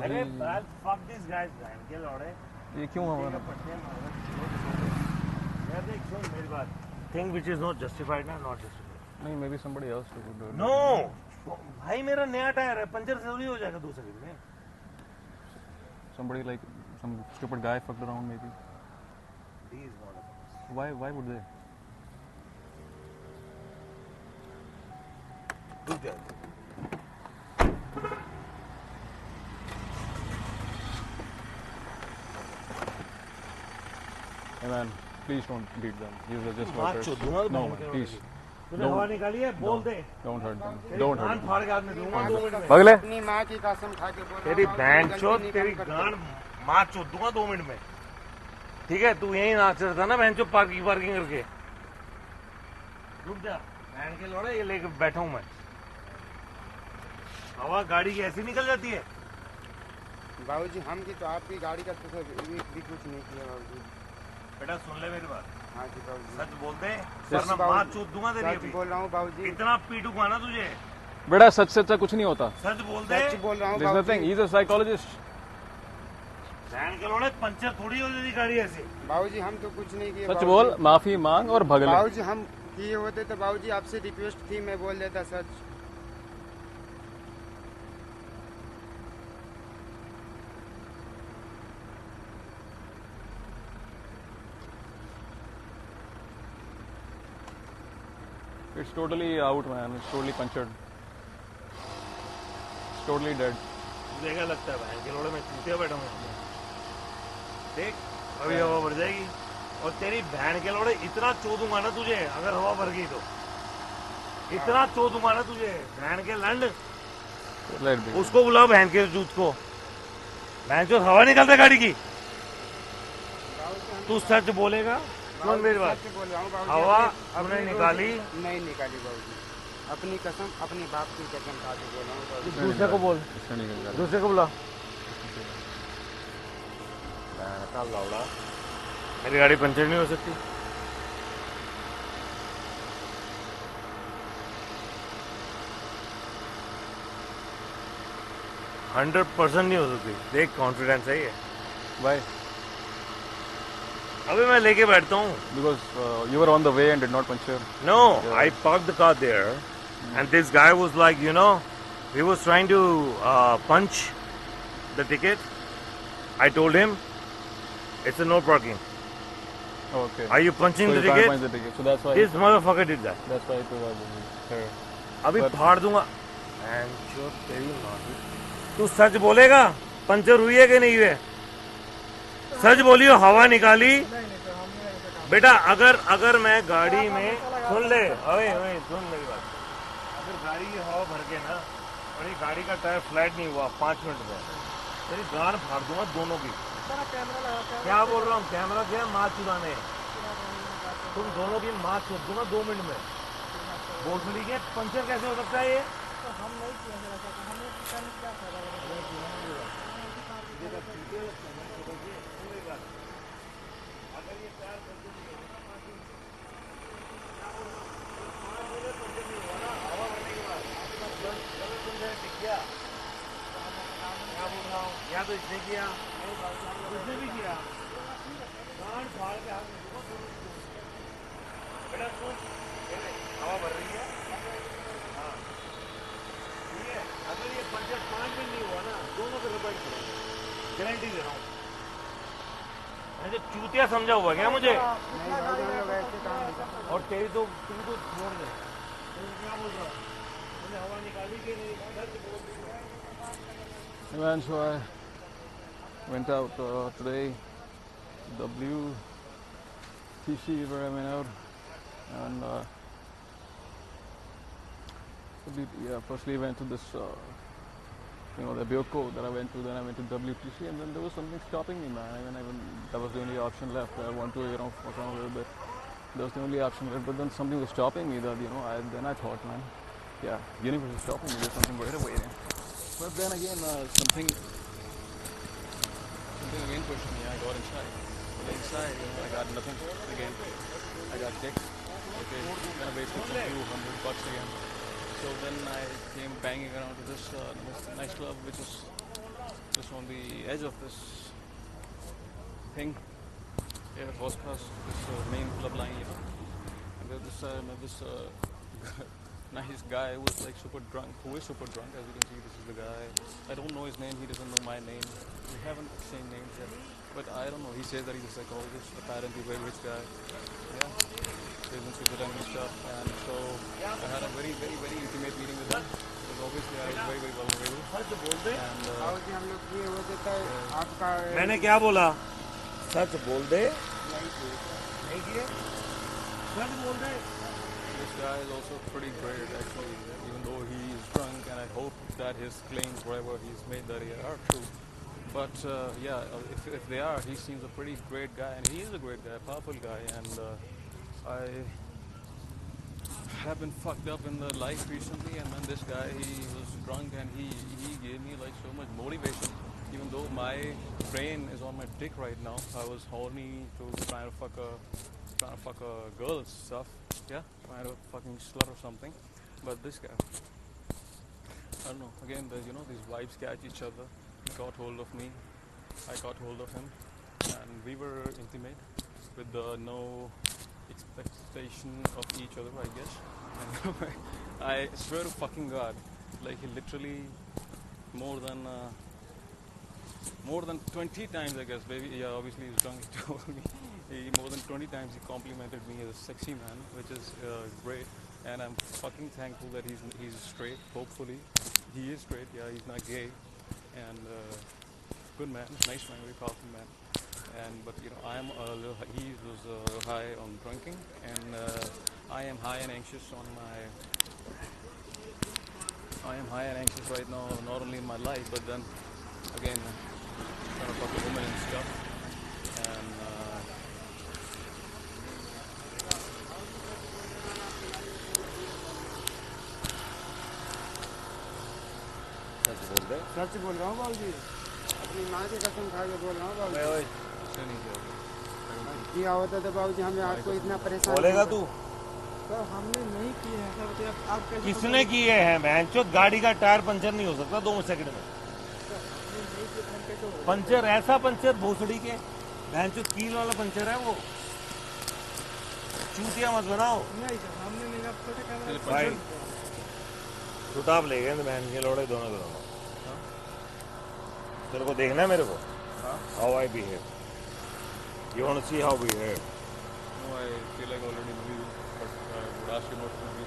अरे he? fuck this guys बहन के लौड़े. ये क्यों हवा? यार देख सुन मेरी बात. Thing which is not justified ना not justified. नहीं, maybe somebody else would do it. No. भाई मेरा नया टायर है. पंचर जरूरी हो जाएगा 2 सेकंड में. Somebody like some stupid guy fucked around maybe. Please not. Why would they? रुक जा. Hey man, please don't beat them. These are just मार workers. चो दूंगा No बहन man, के please. लौड़े. तूने हवा निकाली है बोल दे Don't hurt them. तेरी Don't गान hurt them. फाड़ के हाथ में दूंगा 2 मिनट में पगले अपनी माँ की कसम खा के बोल रहा तेरी हूँ, बहन गलती चोद नहीं तेरी करते। गान मार चोद दूंगा 2 मिनट में ठीक है तू यही नाच रहा था ना बहन चो पार्किंग पार्किंग करके रुक जा बहन के लौड़े ये लेके बैठा हूं मैं हवा गाड़ी की ऐसी निकल जाती है बाबूजी हम की तो आपकी गाड़ी का तो भी कुछ नहीं किया बाबूजी। बेटा सुन ले मेरी बात हाँ जी बाबूजी। सच बोल दे सच वरना बाबूजी। मार चोद दूंगा तेरी सच अभी बोल रहा हूँ बाबूजी। इतना पीटूंगा ना तुझे बेटा सच से अच्छा कुछ नहीं होता. सच बोल दे सच बोल रहा हूँ There's nothing. बाबूजी। He's a psychologist. बहन के लौड़े पंचर थोड़ी हो जाती गाड़ी ऐसी बाबूजी हम तो कुछ नहीं किए। सच बाबूजी। बोल, माफी मांग और भगले. बाबूजी हम किए होते तो बाबूजी आपसे रिक्वेस्ट थी मैं बोल देता सच। It's totally out, man. It's totally punctured. It's totally dead. तुझे क्या लगता है बहन के लौड़े में चूतिया बैठा हूँ देख अभी हवा भर जाएगी और तेरी बहन के लौड़े इतना चोदूंगा ना तुझे अगर हवा भर गई तो इतना चोदूंगा ना तुझे बहन के लंड Let it be. उसको बुलाओ बहन के जूत को बहन चोद हवा निकलता है गाड़ी की तू सच बोलेगा सुन मेरी बात सच बोल रहा हूँ बाबूजी। हवा अपनी- हमने अपनी निकाली नहीं निकाली बाबूजी। अपनी कसम अपनी बाप की कसम खा के बोल रहा हूँ बाबूजी। दूसरे को बोल इसका निकल गया. दूसरे को बुला का लौड़ा मेरी गाड़ी पंचर नहीं हो सकती %100% नहीं हो सकती देख कॉन्फिडेंस है ये Why? अभी मैं लेके बैठता हूँ Because you were on the way and did not puncture. No, I parked the car there, and this guy was like, you know, he was trying to punch the ticket. I told him, it's a no parking. Okay. Are you punching So the you can't ticket? punch the ticket. So that's why. This motherfucker did that. That's why it was her. अभी But- फाड़ दूंगा And जो तेरी माँ की- तू सच बोलेगा puncture हुई है कि नहीं हुई है सच बोलियो हवा निकाली बेटा अगर मैं गाड़ी में सुन ले ओए ओए सुन मेरी बात अगर गाड़ी की हवा भर के ना और ये गाड़ी का टायर फ्लैट नहीं हुआ 5 मिनट में तेरी गान फाड़ दूंगा दोनों की क्या बोल रहा हूँ कैमरा क्या माँ चुराने तुम दोनों की माँ चुप दूंगा 2 मिनट में बोतली के पंचर कैसे हो सकता है ये या तो इसने किया उसने भी किया गांड फाड़ के हाथ में दूंगा बेटा सुन हवा भर रही है हाँ ठीक है अगर ये पंचर 5 मिनट नहीं हुआ ना दोनों को रिपेयर करो गारंटी दे रहा हूँ मैंने चूतिया समझा हुआ क्या मुझे नहीं बाबूजी हम लोग ऐसे काम नहीं करते। और तेरी तो तुम तो छोड़ दे तुम क्या बोल रहा तुमने हवा निकाली कि नहीं सच बोल Man, so I went out today, WTC, where I went out, and firstly went to this, the Bioko that I went to. Then I went to WTC, and then there was something stopping me, man. That was the only option left. I want to, fuck around a little bit. That was the only option left. But then something was stopping me. That then I thought, man, yeah, universe is stopping me. There's something greater waiting. But then again, something again pushed me. I got inside. But inside, I got nothing again. I got kicked. Okay, then I wasted some few $100 again. So then I came banging around to this nice club, which is just on the edge of this thing. Yeah, Boscas, this main club line, And there's this nice guy who is like super drunk, as you can see. This is the guy. I don't know his name, he doesn't know my name. We haven't same names yet. But I don't know, he says that he's a psychologist, apparently very rich guy. Yeah. So he's into the stuff. And so I had a very, very, very intimate meeting with him. Because obviously I was very, very vulnerable. सच बोल दे And बाबूजी हम लोग किए होते तो आपका मैंने क्या बोला सच बोल दे नहीं किए। नहीं किए सच बोल दे This guy is also pretty great, actually, even though he is drunk, and I hope that his claims, whatever he's made, that are true. But if they are, he seems a pretty great guy, and he is a great guy, a powerful guy, and I have been fucked up in the life recently, and then this guy, he was drunk, and he gave me like so much motivation. Even though my brain is on my dick right now, I was horny to trying to fuck a girl and stuff. Yeah, trying to fucking slut or something. But this guy, I don't know. Again, these vibes catch each other. He got hold of me. I got hold of him, and we were intimate with no expectation of each other, I guess. And I swear to fucking God, like he literally more than 20 times, I guess, baby. Yeah, obviously he's drunk. He told me more than 20 times he complimented me as a sexy man, which is great. And I'm fucking thankful that he's straight. Hopefully, he is straight. Yeah, he's not gay. And good man, nice man, very powerful man. But I am he was high on drinking, and I am high and anxious right now, not only in my life, but then again, trying to fuck a woman and stuff. And सच बोल रहा हूँ बाबूजी, अपनी माँ की कसम खा के बोल रहा हूँ बाबूजी। ऐसे नहीं किया। किया होता तो बाबूजी हमें आपको इतना परेशान बोलेगा तू? सर हमने नहीं किए हैं सर, बताइए आप कैसे किसने किए हैं? बहनचोद, गाड़ी का टायर पंचर नहीं हो सकता 2 सेकंड में। पंचर ऐसा पंचर भोसड़ी के बहनचोद कील वाला पंचर है वो। चूतिया मत बनाओ नहीं सर, हमने नहीं, आप छोटे कैमरे भाई। छुटाप ले गए बहन के लोड़े दोनों के दोनों। तेरे को देखना है मेरे को? How I behave, you want to see how behave? No, I feel like already knew you, but I would ask you not to be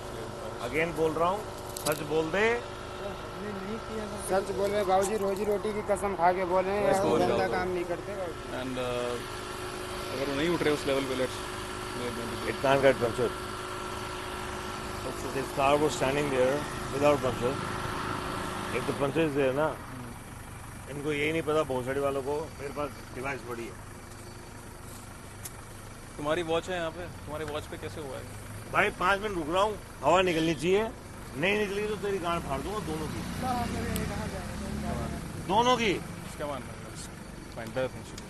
again बोल रहा हूँ, सच बोल दे। हमने नहीं किया सर। सच बोल रहे बाबूजी, रोजी रोटी की कसम खा के बोल रहे हैं, बोल रहा गंदा हूँ। काम नहीं करते बाबूजी। And अगर वो नहीं उठ रहे उस लेवल पे, let's It can't get punctured. This car was standing there without puncture. If the puncture is there ना, इनको यही नहीं पता भोसड़ी वालों को मेरे पास डिवाइस बड़ी है। तुम्हारी वॉच है यहाँ पे, तुम्हारी वॉच पे कैसे हुआ है? भाई 5 मिनट रुक रहा हूँ, हवा निकलनी चाहिए। नहीं निकली तो तेरी गांड फाड़ दूंगा दोनों की। सर हम लोग ये कहाँ जाएंगे? दोनों की। क्या मानना है? Fine, better things to do.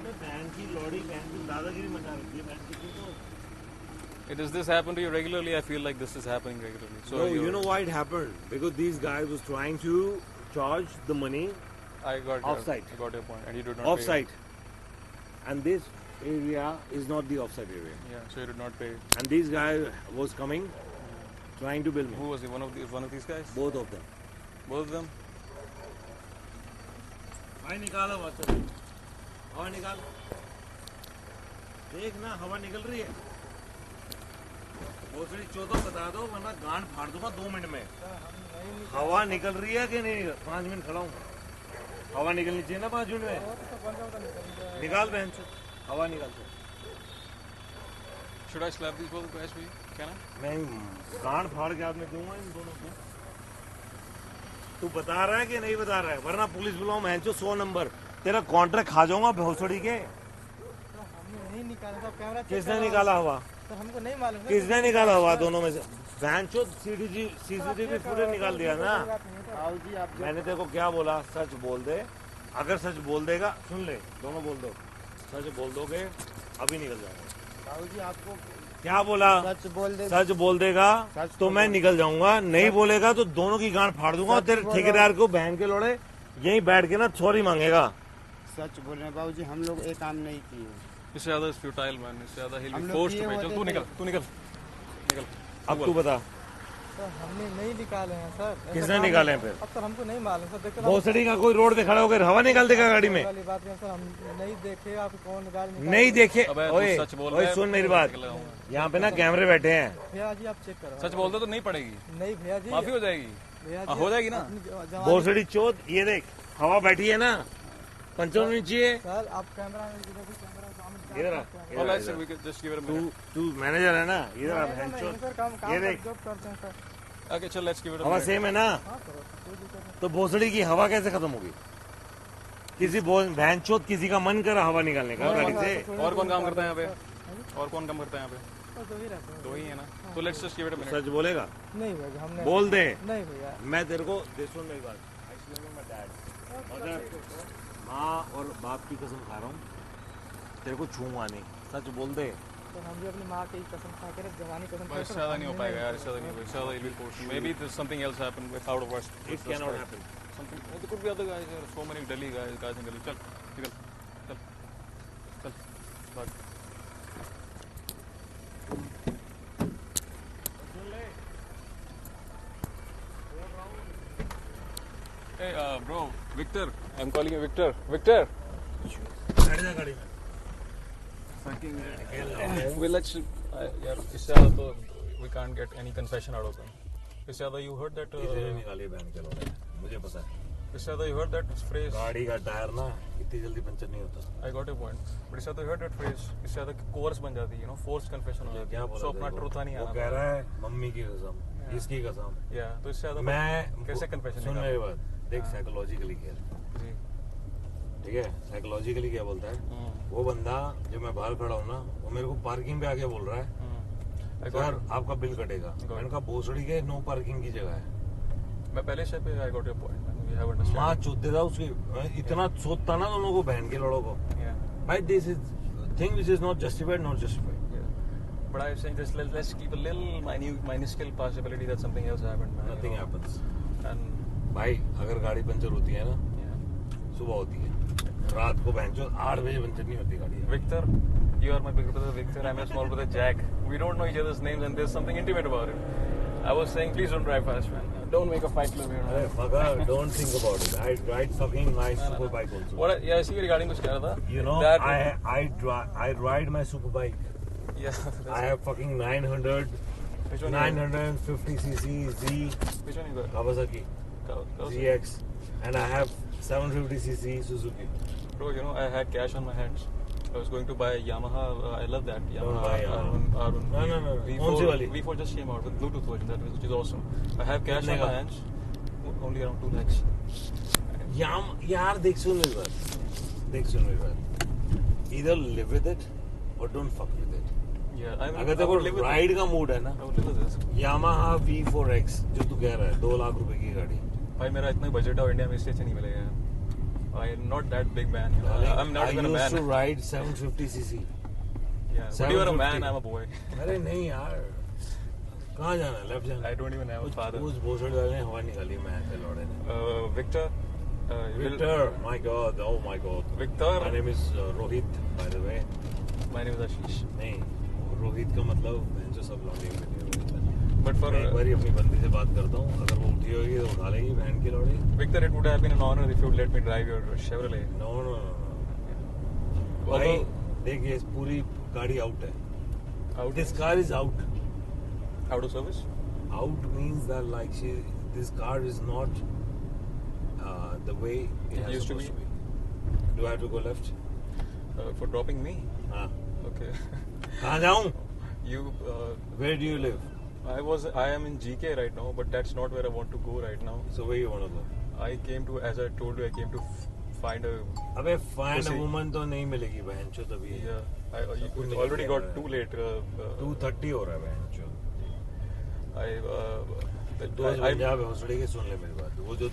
बहन की लौड़ी, बहन की दादागिरी मचा रखी है बहन की तो। Does this happen to you regularly? I feel like this is happening regularly. So No, you know why it happened? Because these guys was trying to charge the money I got Offside. I got your point, and you did not offside, and this area is not the offside area. Pay. Yeah, so you did not pay. And this guy was coming, trying to bill me. Who was he? One of these guys? Both of them. Both of them? भाई निकालो बच्चों, हवा निकाल। देख ना हवा निकल रही है। भोसड़ी चौथा बता दो वरना गांड फाड़ दूंगा 2 मिनट में। हवा निकल रही है कि नहीं? 5 मिनट खड़ा हूँ। हवा निकलनी चाहिए ना 5 मिनट में। निकाल बहन से हवा निकाल। Should I slap these both guys for you? Can I? मैं गांड फाड़ के हाथ में दूंगा इन दोनों को। तू बता रहा है कि नहीं बता रहा है? वरना पुलिस बुलाऊं मैं 100 नंबर, तेरा कॉन्ट्रैक्ट खा जाऊंगा भोसड़ी के। सर हमने नहीं निकाला सर, कैमरा चेक किसने करो। निकाला हवा? सर हमको नहीं मालूम सर। किसने निकाला हवा? दोनों में से सीसीटीवी फुटेज निकाल दिया ना। बाबूजी आप मैंने तेरे को क्या बोला? सच बोल दे। अगर सच बोल देगा, सुन ले, दोनों बोल दो, सच बोल दोगे अभी निकल जाएगा। बाबूजी आपको क्या बोला? सच बोल दे। सच बोल देगा सच तो मैं निकल जाऊंगा, नहीं बोलेगा तो दोनों की गांड फाड़ दूंगा। और तेरे ठेकेदार को बहन के लोड़े यहीं बैठ के ना सॉरी मांगेगा। सच बोल रहे हैं बाबूजी, हम लोग एक काम नहीं किए। इससे ज्यादा is futile, man. इससे ज्यादा he'll हम be लोग forced to किए pay. चल होते तू थे। निकल. अब तू बता सर हमने नहीं निकाले हैं सर। ऐसा किसने काम निकाले है। हैं फिर? अब सर हमको नहीं मालूम सर, देखो ना। भोसड़ी का कोई रोड पे खड़ा होकर हवा निकाल देगा गाड़ी में? वाली बात है सर, हम नहीं देखे आप कौन गाड़ी निकाल। नहीं देखे। अबे तू ओए सच बोल ओए रहा है, सुन मेरी मैं बात, निकल जाऊंगा। यहाँ पे ना कैमरे बैठे हैं। भैया जी आप चेक करो। सच बोल दो तो नहीं पड़ेगी, नहीं भैया जी, माफी हो जाएगी। भैया हाँ, जी हो जाएगी ना। अपनी जवानी- भोसड़ी चोद, ये देख हवा बैठी है ना, पंचर होनी चाहिए। सर आप कैमरा में इधर भी कैमरा सामने इधर आ, Oh, इधर let's इधर। we could just give it a तू minute. तू मैनेजर है ना, इधर आ नहीं, भैंचोद। सर काम काम ये देख, जॉब करते हैं सर। Okay, चल let's give it a हवा minute. सेम है ना, हाँ सर कोई दिक्कत नहीं। तो भोसड़ी की हवा कैसे खत्म होगी? किसी भैंचोद किसी का मन करा हवा निकालने का गाड़ी से। और कौन काम करता है यहाँ पे? और कौन काम करता है यहाँ पे? तो दो ही रहते हैं। दो ही है ना? तो let's just give it a minute. सच बोलेगा? नहीं भैया हमने बोल दे। नहीं भैया मैं तेरे को सुन मेरी बात, डैड मदर, माँ और बाप की कसम खा रहा हूँ, तेरे को छूऊंगा नहीं, सच बोल दे। तो हम भी अपनी माँ की कसम खा के जवानी कसम But इससे ज़्यादा नहीं हो पाएगा यार, इससे ज़्यादा नहीं हो पाएगा, इससे ज़्यादा it'll be forced. Maybe there's something else happened without of us. It cannot happen. Something. There could be other guys. There are so many Delhi guys in Delhi. चल, निकल, चल, चल, भाग. Hey, bro, Victor. I'm calling you Victor. Victor. बैठ जा गाड़ी में। Well, let's. यार इससे ज़्यादा तो we can't get any confession out of them. इससे ज़्यादा you heard that. इधर निकाली बहन के लोग, मुझे पता है। इससे ज़्यादा you heard that phrase. गाड़ी का टायर ना इतनी जल्दी पंचर नहीं होता। I got your point. But इससे ज़्यादा you heard that phrase. इससे ज़्यादा coerce बन जाती है, you know, forced confession हो ये जाती क्या है. बोला? So अपना तेरे को? truth नहीं वो आना. कह रहा है मम्मी की कसम, इसकी कसम। Yeah, तो इससे ज़्यादा मैं कैसे confession सुन निकालूं? मेरी बात, देख साइकोलॉजिकली क्या, जी. ठीक है? साइकोलॉजिकली क्या बोलता है? वो बंदा जो मैं बाहर खड़ा हूँ ना, वो मेरे को पार्किंग पे आके बोल रहा है, I got सर it. आपका बिल कटेगा। मैंने कहा भोसड़ी के नो पार्किंग की जगह है। मैं पहले से पे I got your point. You have understood. माँ चोदेदा उसकी, इतना सोचता ना दोनों को, बहन के लड़ों को। Yeah. भाई this is thing which is not justified, not justified. Yeah. But I was saying just let's keep a little minuscule possibility that something else happened. Man, nothing you know. Happens. And भाई अगर गाड़ी puncture होती है ना, yeah. सुबह होती है, रात को बहन 8 बजे पंचर नहीं होती गाड़ी। Victor, you are my big brother Victor. I'm your small brother Jack. We don't know each other's names, and there's something intimate about it. I was saying, please don't drive fast, man. Don't make a fight club here. अरे मगर don't think about it. I ride fucking nice super bike also. What? Yeah, इसी के regarding कुछ कह रहा था. You know, That, I ride my super bike. Yeah. I have fucking 900, Which one? 950cc Z Which one you got? Kawasaki Kawasaki. ZX, and I have 750cc Suzuki. Bro, you know, I had cash on my hands. I was going to buy a Yamaha. I love that Don't Yamaha. buy Yamaha. R1. No. V4, कौन सी वाली? V4 just came out with Bluetooth version, which is awesome. I have cash कितने on का? my hands. Only around 2 lakhs. यार देख सुन मेरी बात, either live with it or don't fuck with it. Yeah, I mean, अगर I तेरे would live को with ride का मूड है ना, I would live with this. Yamaha V4X जो तू कह रहा है 2 लाख रुपए की गाड़ी, भाई मेरा इतना बजट है इंडिया में, इससे अच्छा नहीं मिलेगा यार. I am not that big man. You know? I'm not I even a used to man. ride 750cc. Yeah, but you are a man. 750. I'm a boy. अरे नहीं यार, कहाँ जाना है? लेफ्ट जाना I है? don't even have a father. उस भोसड़ी वाले ने हवा निकाली, मैं ऐसे लौड़े ने। Victor. Victor, my God, oh my God. Victor. My name is Rohit, by the way. My name is Ashish. नहीं, रोहित का मतलब मैं जो सब लौड़े के लिए रोहित है। But for मैं एक बार अपनी बंदी से बात करता हूँ, अगर वो उठी होगी तो उठा लेगी बहन की लौड़ी। Victor, it would have been an honor if you would let me drive your Chevrolet. No. भाई देखिए पूरी गाड़ी आउट है। Out, This car is out. out of service? Out means that like this car is not the way it has used to supposed be. to be. Do I have to go left? For dropping me? हाँ। Okay. कहाँ जाऊँ? You, Where do you live? I am in GK right now, but that's not where I want to go right now. So where you want to go? I came to, as I told you, I came to find a. अबे find a Pussy. woman तो नहीं मिलेगी बहन चो तभी। Yeah, सब कुछ it निकल already गया got है। too late. 2:30 हो रहा है बहन चो। दोस्त I, पंजाब है, भोसड़ी के सुन ले मेरी बात। वो जो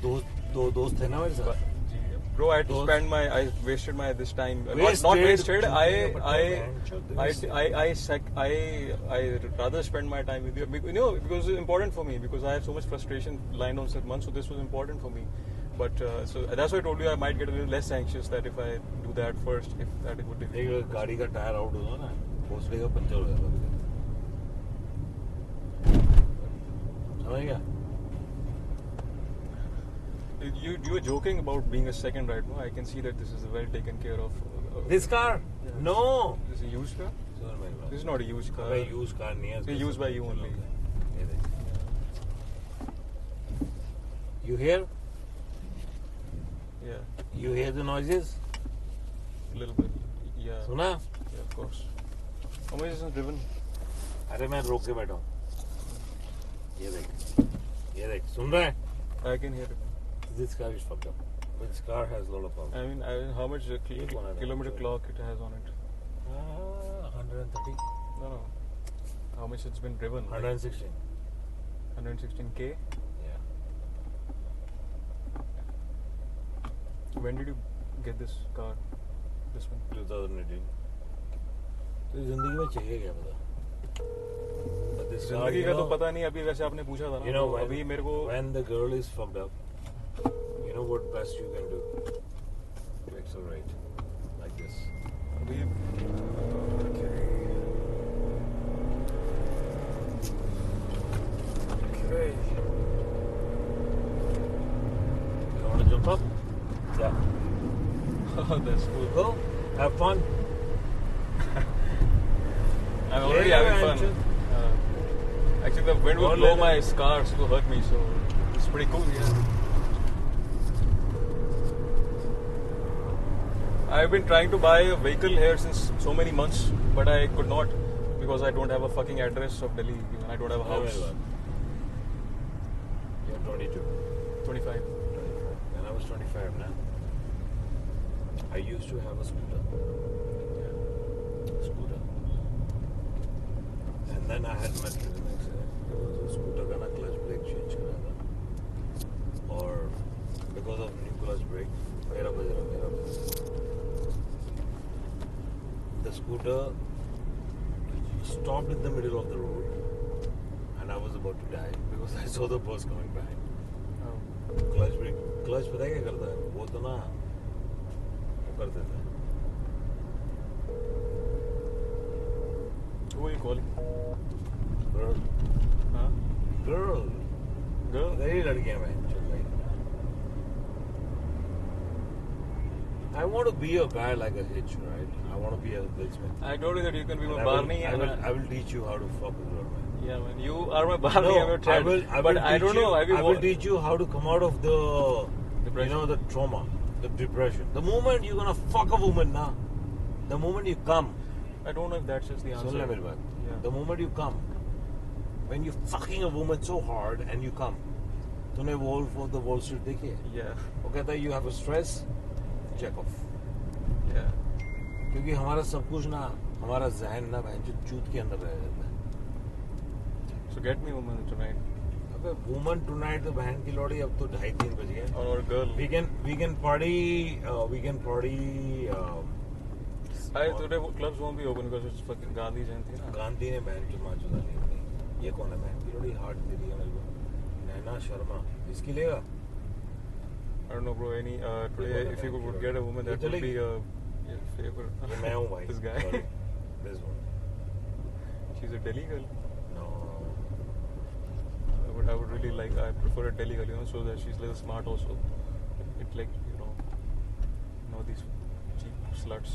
दो दोस्त थे ना मेरे साथ। Bro, I had to Those- spend my. I wasted my this time. Not Wasted? wasted. I Wasted. rather spend my time with you. You know, because it's important for me because I have so much frustration lined on 6 months. So this was important for me. But so that's why I told you I might get a little less anxious that if I do that first, if that it would be. एक गाड़ी का tire out होगा ना, भोसड़ी का puncture हो जाता है। समझ गया? You were joking about being a second right now. I can see that this is well taken care of. This car? No. This is a used car. सुन मेरी बात। This is not a used car. अबे use car नहीं है। It's used by you only. ये देख। You hear? Yeah. You hear the noises? little bit. Yeah. सुना? Yeah, of course. How much is it driven? अरे मैं रोक के बैठा हूँ. ये देख, सुन रहा है? I can hear it. This car is fucked up. This car has a lot of problems. I mean, how much kilometer clock it has on it? 130. No. How much it's been driven? 116. 116k. Yeah. When did you get this car? This one. 2018. तो जिंदगी में चाहिए क्या पता? But this car, जिंदगी you का तो know, पता नहीं. अभी वैसे आपने पूछा था ना. you know, तो अभी मेरे को. when the girl is fucked up, you know what best you can do? To accelerate like this. अभी. Okay. You want to jump up? Yeah. That's cool. Go. Have fun. I'm already Yeah, having man, fun. Actually, the wind will Go blow let my scars to hurt me, so it's pretty cool. Yeah. I've been trying to buy a vehicle here since so many months, but I could not because I don't have a fucking address of Delhi. Even I don't have a house. You're 22. 25. When I was 25 now, I used to have a scooter. And then I had met with an accident. Because the scooter का ना clutch brake change करा था. और because of new clutch brake, मेरा बज रहा. The scooter stopped in the middle of the road, and I was about to die because I saw the bus coming by. Oh. Clutch पता है क्या करता है? वो तो ना वो कर देता है. Who are you calling? Girl. Huh? Girl. तेरी लड़कियां बहन चल रही. I want to be a guy like a Hitch, right? I want to be a Will Smith. I told you that you can be my And Barney. I will teach you how to fuck a girl, man. Yeah, man. You are my Barney. I'm your child. But I don't know. I will teach you how to come out of the Depression. You know, the trauma, the depression. The moment you're gonna fuck a woman, na, the moment you come, I don't know if that's just the answer. सुन ले मेरी बात. Yeah. The moment you come, when you're fucking a woman so hard and you come, तूने Wolf of the Wall Street देखी है? Yeah. वो कहता है you have a stress, check off. Yeah. क्योंकि हमारा सब कुछ ना, हमारा जहन ना बहन जो चूत के अंदर रह जाता है. So get me woman tonight. अबे woman tonight तो बहन की लौड़ी अब तो 2:30-3 बज गए. Or girl. We can party. Today clubs won't be open because it's fucking Gandhi Jayanti. Na? Gandhi ने बहन की माँ चुदा ली अपनी. ये कौन है बहन की लौड़ी हार्ट दे दी है मेरे को. नैना शर्मा. इसकी लेगा? I don't know, bro. Today, if you could get a woman, that would be a favor. ये मैं हूँ भाई. This guy. Sorry. This one. She's a Delhi girl. No. But I would really like. I prefer a Delhi girl, so that she's a little smart also. It's like these cheap sluts.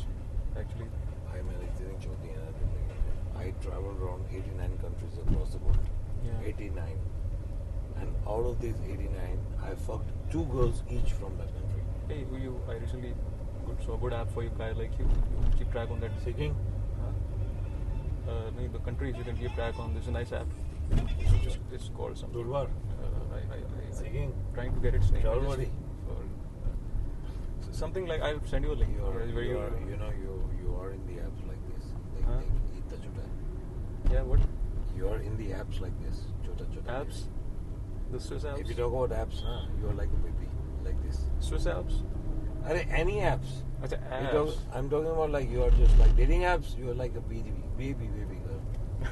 Actually. भाई मैंने इतनी चौथी है ना जिंदगी में. I traveled around 89 countries across the world. Yeah. 89. And out of these 89, I fucked 2 girls each from that country. Hey, I recently saw a good app for you guys like you. You keep track on that. Seeking? The countries you can keep track on. This is a nice app. It's called something. Durbar? Seeking? Trying to get its name. Travel buddy? Something like I'll send you a link. You are in the apps like this. Huh? Itna chota. Yeah, what? You are in the apps like this. Chota. Apps? The Swiss apps? If you talk about apps, you are like a baby. Like this. Swiss apps? Any apps. Achha, apps. I'm talking about like you are just like dating apps. You are like a baby girl.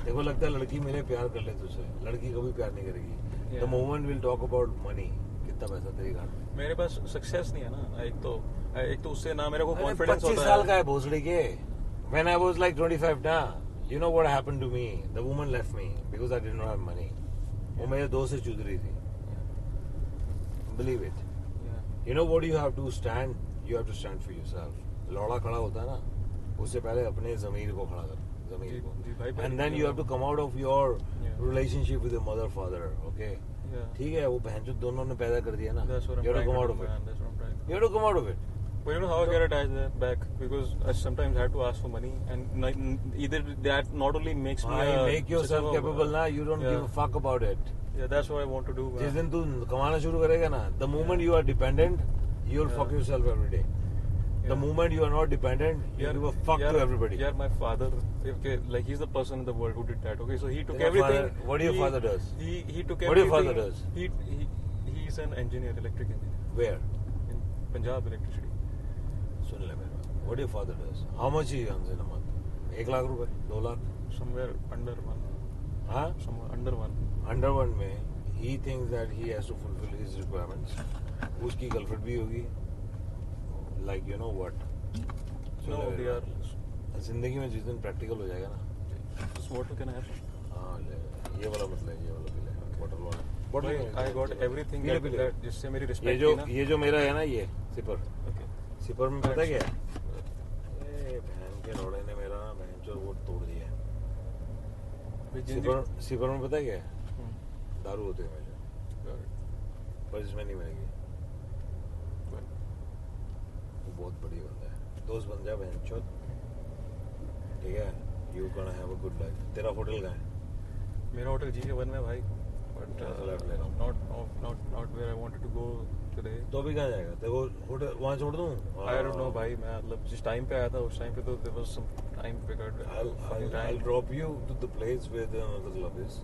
देखो लगता है लड़की मेरे प्यार कर ले तुझसे. लड़की कभी प्यार नहीं करेगी. Yeah. The moment we'll talk about money. कितना पैसा तेरे घर में? मेरे पास सक्सेस नहीं है ना. एक तो उससे ना मेरे को कॉन्फिडेंस 25 होता साल है. का है भोसड़ी के. When I was like 25 ना, you know what happened to me? The woman left me because I did not have money. वो मेरे दोस्त से चुद रही थी. Believe it. Yeah. You know what you have to stand? You have to stand for yourself. लौड़ा खड़ा होता है ना, उससे पहले अपने ज़मीर को खड़ा कर. ज़मीर को. And then you have to come out of your relationship with your mother, father. Okay. Yeah. ठीक है, वो बहन जो दोनों ने पैदा कर दिया ना. That's what I'm You have to trying come to out do, of it. man. That's what I'm trying to do. You have to come out of it. But you know how I get attached there back? Because I sometimes had to ask for money, and either that not only makes me make yourself capable ना, you don't give a fuck about it. Yeah, that's what I want to do. जिस दिन तू कमाना शुरू करेगा ना, the moment you are dependent, you'll fuck yourself every day. The moment you are not dependent, you give a fuck to everybody. Yeah, my father, okay, like he's the person in the world who did that. Okay, so he took Your everything. father- what your father does? He took What your everything. father does? He's an engineer, electric engineer Where? in Punjab Electricity. सुन ले मेरा. What your father does? How much he earns in a month? 1 lakh रुपए, 2 lakh. Somewhere under one. हाँ? Somewhere under one. Under one में he thinks that he has to fulfill his requirements. उसकी girlfriend भी होगी. Like you know what? No, they are. जिंदगी में जिस दिन प्रैक्टिकल हो जाएगा ना, Just water can I have? हाँ ले. ये वाला मत ले, ये वाला पी ले. बॉटल वाला. But I got everything P ले, पी ले. that जिससे मेरी ये respect जो थी ना. ये जो मेरा है ना, ये सिपर. Okay. सिपर में पता क्या है? ए बहन के लौड़े ने मेरा ना बहन चोर वो तोड़ दिया है. सिपर में पता क्या है? दारू होते हैं मेरे. पर इसमें नहीं मिलेगी. वो बहुत बड़ी बंदा है. दोस्त बन जा बहन चोर. ठीक है? You gonna have a good life. तेरा होटल कहाँ है? मेरा होटल G1 में भाई. But फ्लैट ले रहा हूँ. not where I wanted to go today. तो अभी कहाँ जाएगा? तेरे को होटल वहाँ छोड़ दूँ? I don't know भाई, मैं मतलब जिस टाइम पे आया था उस टाइम पे तो there was some time figured. I'll drop you to the place where the another club is.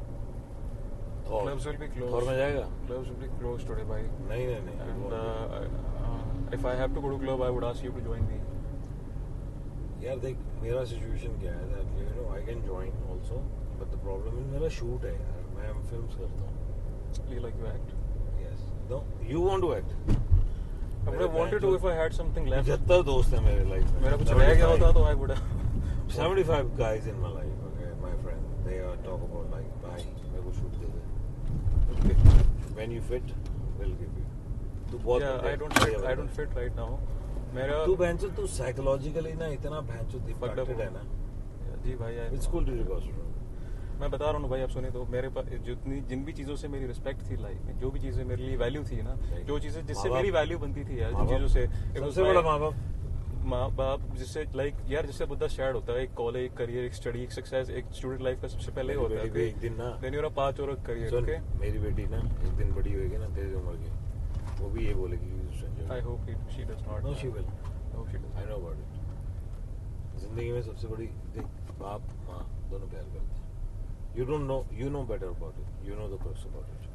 Clubs will be closed. और में जाएगा? Clubs will be closed today भाई. नहीं. And if I have to go to club, I would ask you to join me. यार देख मेरा situation क्या है that you know I can join also but the problem is मेरा shoot है यार. मैं फिल्म्स करता हूँ. You like to act. Yes. No, you want to act. I would have wanted to if I had something left. 75 दोस्त हैं मेरे life में. मेरा कुछ रह गया होता तो I would have. 75 guys in my life. Okay, my friend. They are talk about like भाई मेरे को shoot they they. Okay. When you fit, we'll give you. तू बहुत Yeah, बढ़िया I don't fit right now. मेरा तू बहनचोद तू psychologically ना इतना बहनचोद Fucked up इम्पैक्टेड है हूँ। ना. जी भाई Which school did you go to? मैं बता रहा हूँ भाई, आप सुने तो मेरे पास जिन भी चीज़ों से मेरी रिस्पेक्ट थी लाइफ में, जो भी चीज़ें मेरे लिए वैल्यू थी ना, जो चीज़ें जिससे माँ-बाप- मेरी वैल्यू बनती थी यार, माँ-बाप- जिन चीज़ों से सबसे बड़ा माँ बाप जिससे लाइक यार जिससे बंदा शेयर होता है, एक कॉलेज, एक करियर, एक स्टडी, एक सक्सेस, एक स्टूडेंट लाइफ का सबसे पहले मेरी होता बेटी भी है एक दिन ना देन यूर पाँच और करियर. सुन, ओके, मेरी बेटी ना एक दिन बड़ी होगी ना तेरी उम्र की, वो भी ये बोलेगी I hope she does not. No she will. Hope she does. I know about it. जिंदगी में सबसे बड़ी देख बाप माँ दोनों प्यार करते हैं. You don't know, you know better about it, you know the crux about it.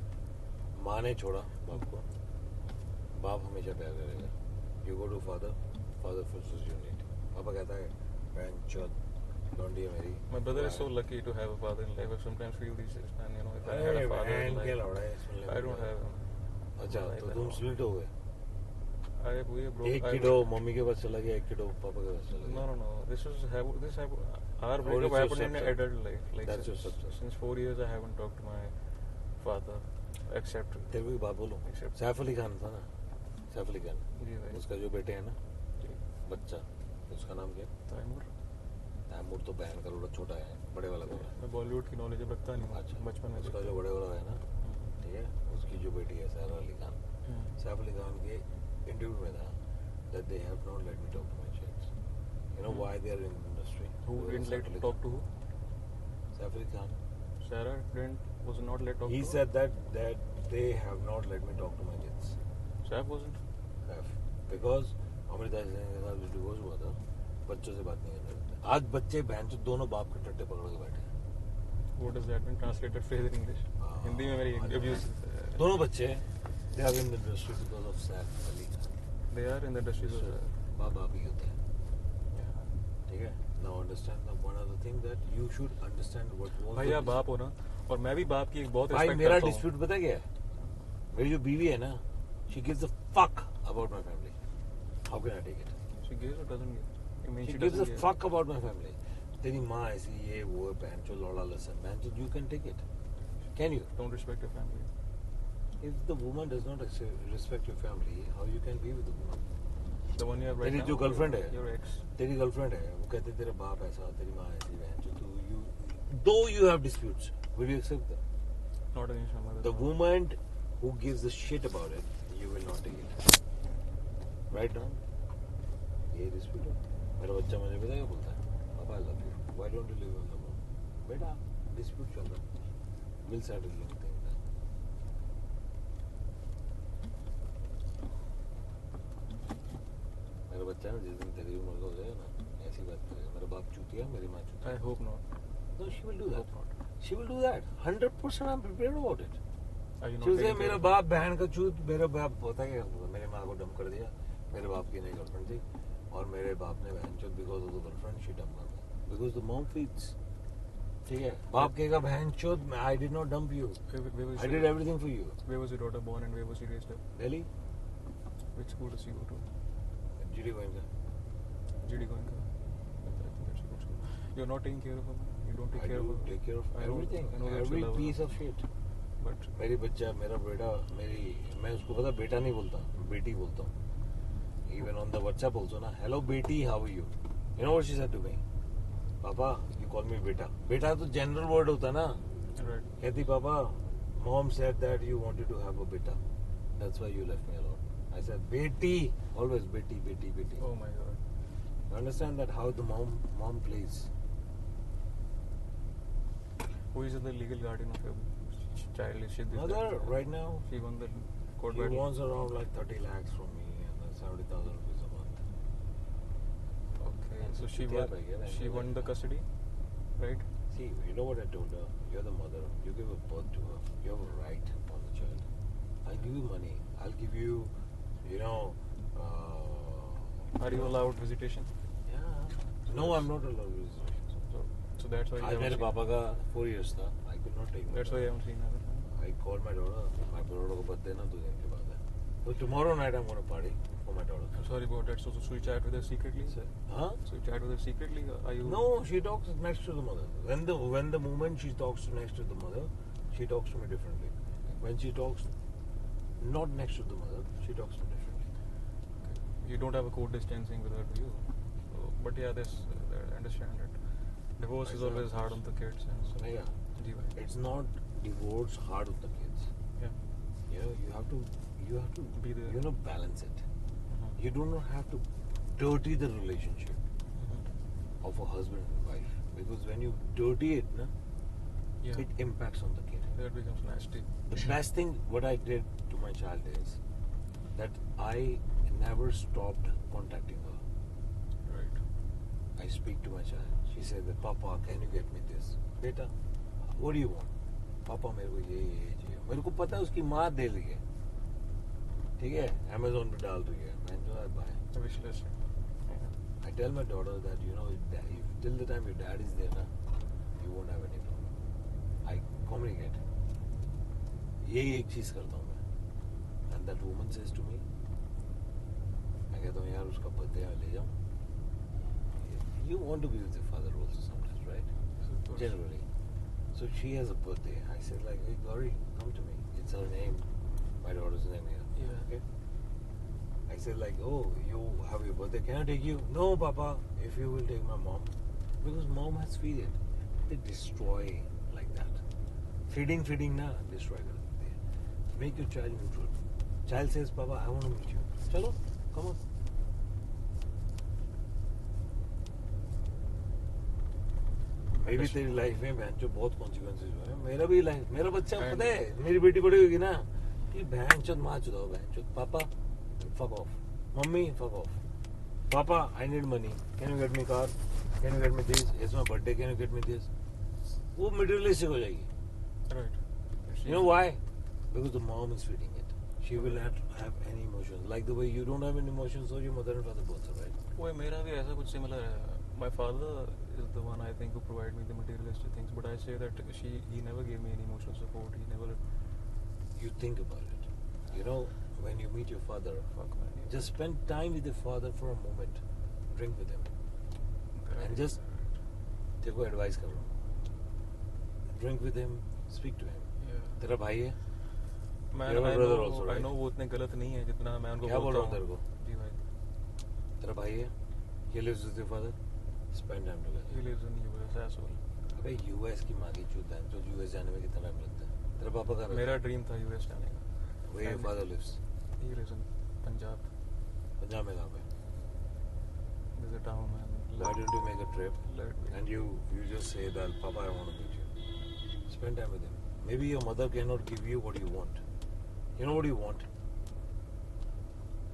माँ ने छोड़ा बाप को, बाप हमेशा प्यार करेगा. You go to father, father fulfils your need. पापा कहता है बहन चोद लौंडी है मेरी. My brother is so lucky to have a father in life. I sometimes feel these days, man, you know, if I had अरे a father in बहन के life, लौड़ा है सुन ले. I don't have him. अच्छा तो तुम स्प्लिट हो गए. I bro. एक किडो मम्मी के पास चला गया, एक किडो पापा के पास चला गया. No. This our What breakup is your happened in success? adult life. Like That's your success. since 4 years, I haven't talked to my father, except. तेरे को एक बात बोलूं, Except- सैफ अली खान था ना, सैफ अली खान, जी भाई. उसका जो बेटे है ना बच्चा, उसका नाम क्या? तैमूर. तैमूर तो बहन का थोड़ा छोटा है, बड़े वाला कौन है? मैं बॉलीवुड की नॉलेज रखता नहीं. अच्छा बचपन में उसका जो बड़े वाला है ना, ठीक है, उसकी जो बेटी है सैफ अली खान, सैफ अली खान के इंटरव्यू में था that they have not let me talk to my kids. You know why they are in the industry? Who Because didn't of let Saif Ali talk to Khan. who? Saif Ali Khan. Sarah was not let talk He to. said that they have not let me talk to my kids. Saif wasn't. Because Amrita Singh के साथ जो divorce हुआ था, बच्चों से बात नहीं करने देते. आज बच्चे बहन चो दोनों बाप के टट्टे पकड़ के बैठे हैं. What does that mean? Translated phrase in English. Hindi में मेरी abuse. दोनों बच्चे they are in the industry because of Saif Ali Khan. They are in the industry. So, बाप बाप ही होते हैं. ठीक है. Now understand the one other thing that you should understand what was. भाई आप बाप हो ना, और मैं भी बाप की एक बहुत भाई respect मेरा करता हूँ. डिस्प्यूट पता क्या है? मेरी जो बीवी है ना, she gives a fuck about my family. How can I take it? She gives or doesn't give? I mean, She she gives a doesn't give. fuck about my family. तेरी माँ ऐसी ये वो है बहन चो लौड़ा लसन बहन चो you can take it. Can you? Don't respect your family. If the woman does not respect your family, how you can be with the woman? The one you have right तेरी now. जो girlfriend है, Your ex. तेरी girlfriend है, वो कहते तेरा बाप ऐसा, तेरी माँ ऐसी बहन चो तू you though you have disputes, will you accept them? Not an issue, mother. The woman who gives a shit about it, you will not take it. Right now? ये डिस्प्यूट है। मेरा बच्चा मुझे पता है क्या बोलता है, पापा I love you, why don't you live in the home? बेटा डिस्प्यूट चल रहा है, विल सेटल थिंग्स। मेरा बच्चा ना जिस दिन तेरी उम्र का हो जाएगा ना, ऐसी बात करेगा, मेरा बाप चूतिया, मेरी माँ चूतिया। I hope not. No, she will do that. Hope not. She will do that. 100% I'm prepared about it. Are you not She will say, taking care मेरा of- बाप बहन का चूत, मेरा बाप पता क्या करता था, मेरी माँ को डंप कर दिया, मेरे बाप की नई गर्लफ्रेंड थी, और मेरे बाप ने बहन चूत because of the girlfriend she dump कर दिया, बिकॉज द मॉम फीड्स। ठीक है, बाप कहेगा बहन चूत, I did not dump you, Where was I did everything for you. Where was your daughter born and where was she raised up? Delhi Which school does she go to? GD Goenka. GD Goenka. I think that's a good school. You're not taking care of her, man. You don't take I care of do her. take care of I know- everything, I know that you every love her. piece of shit. But मेरी बच्चा, मेरा बेटा, मेरी, मैं उसको पता बेटा नहीं बोलता, बेटी बोलता हूँ। Even on the WhatsApp also ना, hello बेटी, how are you? You know what she said to me? पापा, you call me बेटा। बेटा तो general word होता ना। right. कहती पापा, mom said that you wanted to have a बेटा, that's why you left me alone. I said बेटी, always बेटी, बेटी, बेटी. Oh my God. You understand that how the mom plays? Who is the legal guardian of your child? Is she this? Mother, that? right now, She won the court he battle. wants around like 30 lakhs from me and then 70,000 rupees a month. Okay. And So she क्या won. भाई, ये She नहीं won the custody, right? See, you know what I told her? You're the mother. You give a birth to her. You have a right on the child. I'll give you money. I'll give you, you know. Are you allowed visitation? Yeah. No, I'm not allowed visitation. So that's why. You आज haven't मेरे seen पापा का 4 years था. I could not take. her. That's why you haven't seen her. I called my daughter. My daughter को birthday ना 2 दिन के बाद है. So tomorrow night I'm gonna party for my daughter. I'm sorry about that. So you chat with her secretly? Huh? So you chat with her secretly? Are you? No, she talks next to the mother. When the moment she talks next to the mother, she talks to me differently. When she talks not next to the mother, she talks to me differently. You don't have a court distancing with her, do you? So, but yeah, this I understand it. Divorce is always hard on the kids. And so, Suneha, जी भाई. it's not divorce hard on the kids. Yeah. You know, you have to Be there. you know, balance it. Mhm. You do not have to dirty the relationship Mhm. of a husband and wife, because when you dirty it, na, Yeah. it impacts on the kid. That becomes nasty. The best thing what I did to my child is that I never stopped contacting her. Right. I speak to my child. She said that, Papa, can you get me this? Beta, what do you want? Papa, मेरे को ये चाहिए. मेरे को पता है उसकी माँ दे रही है. ठीक है? Amazon पे डाल रही है. मैं जो है buy. The wish list. Yeah. I tell my daughter that, you know, if till the time your dad is there, na, you won't have any problem. I communicate. यही एक चीज करता हूँ मैं. And that woman says to me, मैं कहता हूँ यार उसका birthday मैं ले जाऊँ. You want to be with your father also sometimes, right? Of course. Generally. So she has a birthday. I said like, hey Gauri, come to me. It's her name, my daughter's name here. Yeah. Okay. I said like, oh, you have your birthday. Can I take you? No, Papa. If you will take my mom, because mom has feed it. They destroy like that. Feeding na destroy कर देते हैं. Make your child neutral. Child says, Papa, I want to meet you. चलो, come on. मे भी तेरी life में बहन चो बहुत कॉन्सिक्वेंसेज हुए हैं. मेरा भी लाइफ, मेरा बच्चा पता है मेरी बेटी बड़ी होगी ना कि बहन चो माँ चुदाओ बहन चो. पापा fuck off. Mummy fuck off. पापा I need money. Can you get me car? Can you get me this? It's my birthday. Can you get me this? वो materialistic हो जाएगी. Right. You know why? Because the mom is feeding it. She will not have any emotions. Like the way you don't have any emotions, so your mother and father both are, right? वो मेरा भी ऐसा कुछ similar है. My father is the one I think who provided me the materialistic things, but I say that he never gave me any emotional support. He never. You think about it. You know, when you meet your father, Fuck man. Yeah. just spend time with your father for a moment. Drink with him. Correct. And just देखो advice कर रहा हूँ. Drink with him, speak to him. Yeah. तेरा भाई है? Man, You're my I brother know, also, I right? know वो उतने गलत नहीं है जितना मैं उनको क्या बोल बोलता रहा हूँ हूँ. तेरे को? जी भाई. तेरा भाई है? He lives with your father? Spend time together. He lives in US asshole. अबे US की माँ की चूत है, तो US जाने में कितना टाइम लगता है? तेरा पापा कहाँ रहता मेरा ड्रीम था US जाने का. है? Where your father lives? He lives in Punjab. Punjab में कहाँ पे? There's a town, man. Why don't you make a trip Let me. and you just say that, Papa, I want to meet you. Spend time with him. Maybe your mother cannot give you what you want. You know what you want?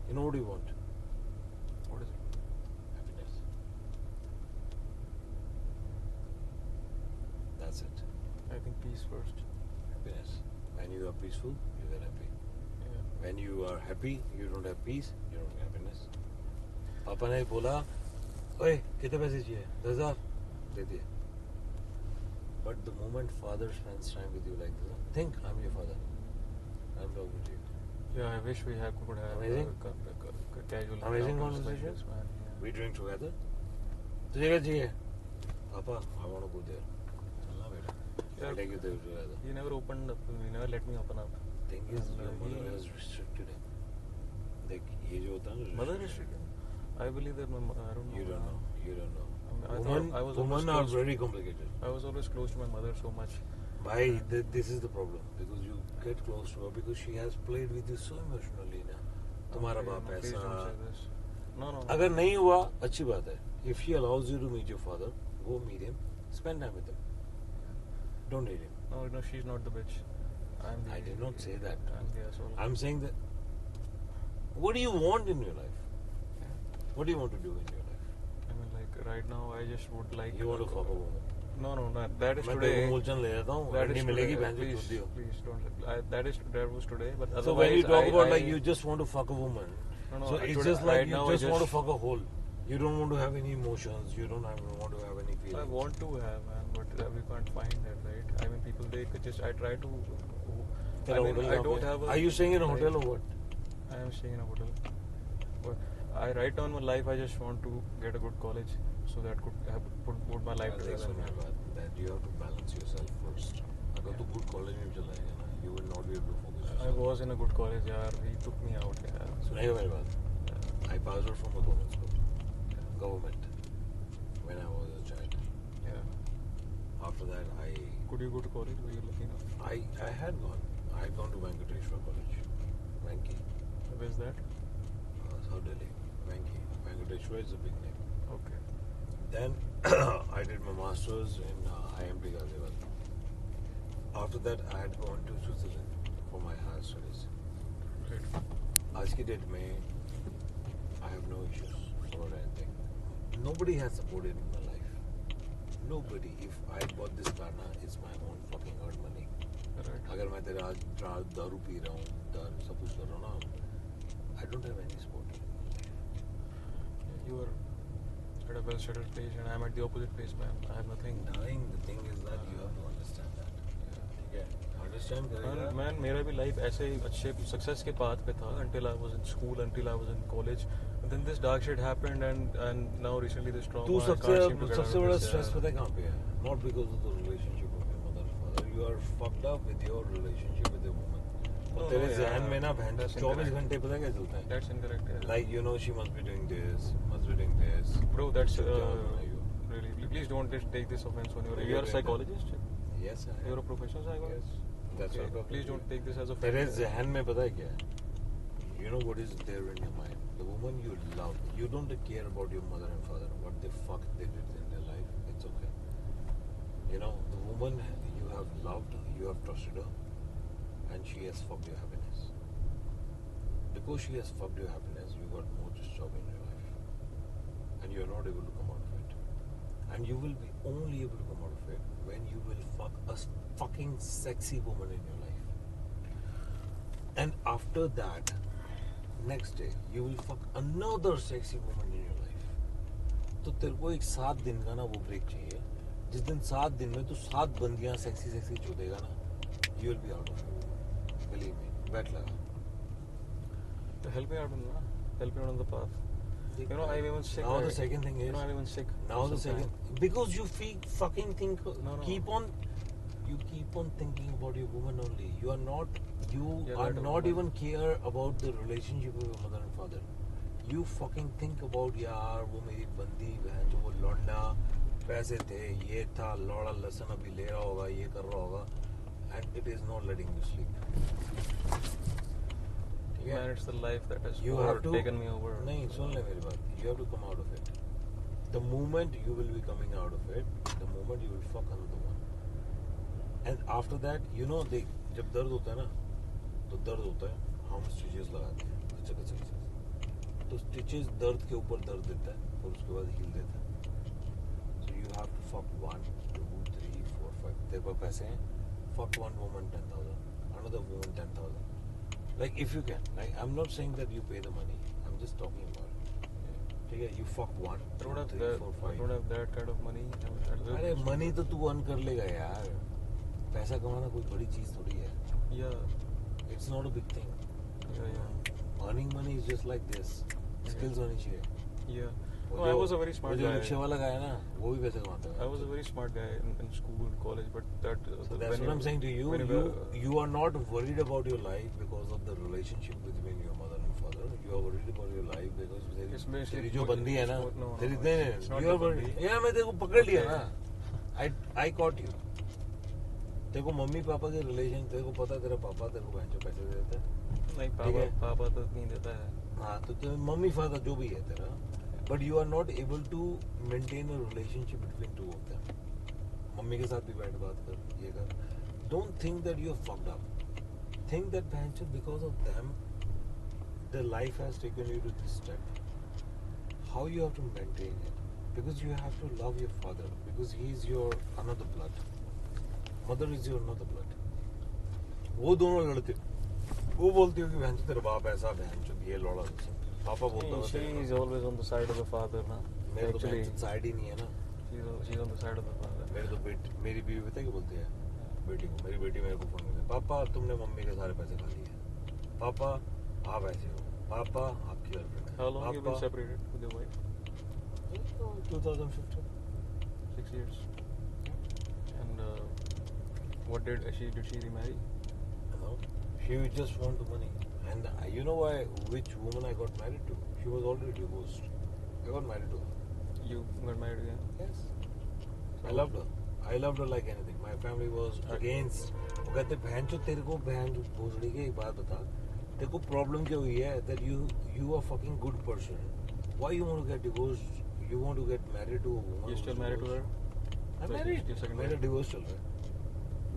You know what you want? What is it? Happiness. That's it. I think peace first. Happiness. When you are peaceful, you are happy. Yeah. When you are happy, you don't have peace, you don't have happiness. पापा ने बोला, ओए कितने पैसे चाहिए? 10,000 दे दिए. But the moment father spends time with you like this, think I'm your father. I'm talking to you. Yeah, I wish we could have Amazing. casual Amazing encounters like conversation. this, man. Yeah. We drink together. तुझे क्या चाहिए? Papa, I want to go there. चलना बेटा. I'll take you there together. He never opened up. He never let me open up. Thing is, your And, mother has restricted him. देख ये जो होता है ना. Mother restricted. I believe that I don't know. You don't know. You don't know. I thought Women, I was women always are close. very complicated. I was always close to my mother so much. Why? This is the problem. Because you get close to her because she has played with you so emotionally ना. तुम्हारा Okay, बाप no, please don't ऐसा. say this. No, no. अगर नहीं हुआ अच्छी बात है. If she allows you to meet your father, go meet him. Spend time with him. Don't hate him. No, no, she's not the bitch. I'm the. I did not say that. I'm the asshole. I'm saying that. What do you want in your life? What do you want to do in your life? I mean, like right now, I just would like. You want to fuck a woman. No, no, no. That is मैं today. तेरे को मूलचंद ले जाता हूँ. That नहीं is मिलेगी today. बहन जो Please, खुद दियो. please don't. That was today, but So when otherwise, you talk about I, like you just want to fuck a woman, No, no, so it's today- just like right you now I just want to just- fuck a hole. You don't want to have any emotions. You don't want to have any I feelings. want to have, man, but we can't find that, right? I mean, people they could just. I try to. तेरा I mean, hotel I कहाँ don't पे है? have a. Are you staying in a hotel or what? I am staying in a hotel. But I right now in my life, I just want to get a good college, so that could have put my life That's together. my bad. That you have to balance yourself first. अगर तू good college में चला जाएगा ना, you will not be able to focus. I was in a good college, yaar. He took me out, yaar. सुनेगा मेरी बात. I passed out from a government school. Government. When I was a child. Yeah. After that, Could you go to college? Were you lucky enough? I had gone. I had gone to Venkateshwar College. Venki. Where's that? South Delhi. Venki. Venkateshwar is a big name. Okay. Then I did my masters in IMT Ghaziabad. After that, I had gone to Switzerland for my higher studies. Great. आज की date में I have no issues about anything. Nobody has supported in my life. Nobody. If I bought this car now, it's my own fucking earned money. Right. अगर मैं तेरा आज दारू P रहा हूँ, सब कुछ कर रहा हूँ ना, I don't have any support. You are at a well-settled place, and I'm at the opposite place, man. I have nothing. Darling, the thing is that you have to understand that. ठीक है? Understand करेगा? Man, मेरा भी life ऐसे ही अच्छे success के path पे था until I was in school, until I was in college. And then this dark shit happened, and now recently this trauma. तू I can't seem to get out सबसे of बड़ा this, stress yeah. पता है कहाँ पे है? Not because of the relationship with your mother and father. You are fucked up with your relationship with your woman. No, और तेरे no, ज़हन yeah. में ना बहन That's 24 incorrect. घंटे पता है क्या चलता है? That's incorrect. Yeah. Like you know she must be doing this, must be doing this. Bro, that's क्या होना है you? really. Please don't take this offense on your. Yeah, You are a yeah, psychologist. Yes, I am. You're a professional psychologist. Yes. That's Okay, what. please don't take this as a. तेरे ज़हन में पता है क्या है? You know what is there in your mind? The woman you love, you don't care about your mother and father. What the fuck they did in their life? It's okay. You know, the woman you have loved, you have trusted her, and she has fucked your happiness. Because she has fucked your happiness, you got more disturbed in your life, and you are not able to come out of it. And you will be only able to come out of it when you will fuck a fucking sexy woman in your life. And after that, next day, you will fuck another sexy woman in your life. तो तेरे को एक 7 दिन का ना वो break चाहिए. जिस दिन 7 दिन में तू 7 बंदियां सेक्सी चोदेगा ना, you will be out of it. Believe me. बैठ लगा. Help me out on that. Help me out on the path. You know, I'm even sick. Now the right? second thing is. You know, I'm even sick. Now the sometimes. second, because you fucking think, No. keep on thinking about your woman only. You are not Yeah, that not woman. even care about the relationship with your mother and father. You fucking think about यार वो मेरी बंदी बहन जो वो लौंडा पैसे थे ये था लौड़ा लसन अभी ले रहा होगा ये कर रहा होगा and it is not letting you sleep. ठीक है? Man, it's the life that has You have to taken me over. नहीं सुन ले मेरी बात. You have to come out of it. The moment you will be coming out of it, the moment you will fuck another one. And after that, you know, देख जब दर्द होता है ना, तो दर्द होता है, हम स्टिचेस लगाते हैं, अच्छा, तो स्टिचेस दर्द के ऊपर दर्द देता है और उसके बाद हील देता है. So you have to fuck 1, 2, 3, 4, 5. तेरे पास पैसे हैं, fuck one woman 10,000, another woman 10,000. Like if you can, like I'm not saying that you pay the money. I'm just talking about it. ठीक है, you fuck 1, 2, 3, 4, 5. I don't have that kind of money. अरे money तो तू earn कर लेगा यार. पैसा कमाना कोई बड़ी चीज थोड़ी है. Yeah. It's not a big thing. Yeah. Earning money is just like this. Skills होनी चाहिए. Yeah. वो No, I was a very smart जो guy. रिक्शे वाला guy है ना, वो भी पैसे कमाता है. I was a very smart guy in school, college, but that. So that's what I'm saying to you. You are not worried about your life because of the relationship between your mother and father. You are worried about your life because तेरी जो बंदी है ना, तेरी you are worried. Yeah, मैं तेरे को पकड़ लिया ना. I caught you. तेरे को मम्मी पापा के रिलेशन, तेरे को पता है तेरा पापा तेरे को पैसे देता है. नहीं, पापा तो नहीं देता है. हाँ, तो तेरे मम्मी फादर जो भी है तेरा, but you are not able to maintain a relationship between two of them. Mummy के साथ भी बैठ बात कर, ये कर. Don't think that you are fucked up. Think that because of them, their life has taken you to this step. How you have to maintain it? Because you have to love your father, because he is your another blood. Mother is your another blood. वो दोनों लड़ते, वो बोलती हो कि बहन तेरा बाप ऐसा, बहन ये लौड़ा जैसा. पापा बोलता है She is always on the side of the father, ना. मेरे तो बहन साइड ही नहीं है ना. She's on the side of the father. मेरी बीवी पता है क्या बोलती है बेटी को? मेरी बेटी मेरे को फोन करती है, पापा तुमने मम्मी के सारे पैसे खा लिए, पापा आप ऐसे हो, पापा आपकी girlfriend. How long have you been separated with your wife? 2015. 6 years. And what did she remarry? No, she just want the money. And you know why? Which woman I got married to? She was already divorced. I got married to her. You got married again? Yes. I loved her. I loved her like anything. My family was against. वो कहते बहन चो तेरे को बहन भोसड़ी की एक बात बता, तेरे को प्रॉब्लम क्या हुई है? That you are fucking good person. Why you want to get divorced? You want to get married to a woman? You still married to her? I'm married. Your second मेरा wife? divorce चल रहा है.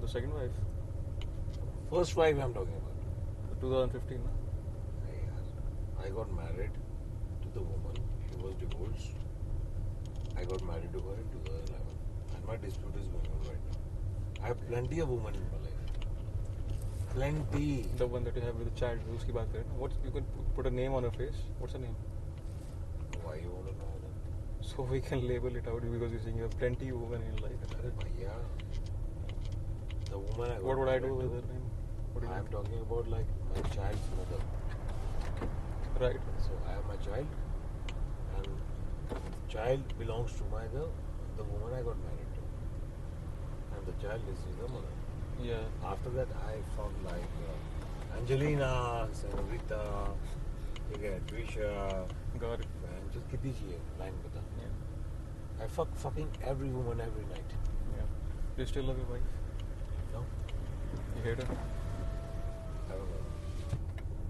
The second wife? First wife I'm talking about. 2015, na? नहीं यार, I got married to the woman. She was divorced. I got married to her in 2011, and my dispute is going on right now. I have plenty of women in my life. Plenty. The one that you have with the child, उसकी बात करें ना. What you can put a name on her face. What's her name? Why you want to know that? So we can label it out because you're saying you have plenty of women in your life. अरे भैया, the woman I got What would I do married with to, her name? What do you I'm talking about like my child's mother. Right. So I have my child, and the child belongs to the woman I got married to, and the child is the mother. Yeah. After that, I found like Angelina, Senorita, ठीक है, Trisha, Got it. and just कितनी चाहिए line बता. Yeah. I fucking every woman every night. Yeah. Do you still love your wife? No, You hate her? I don't know.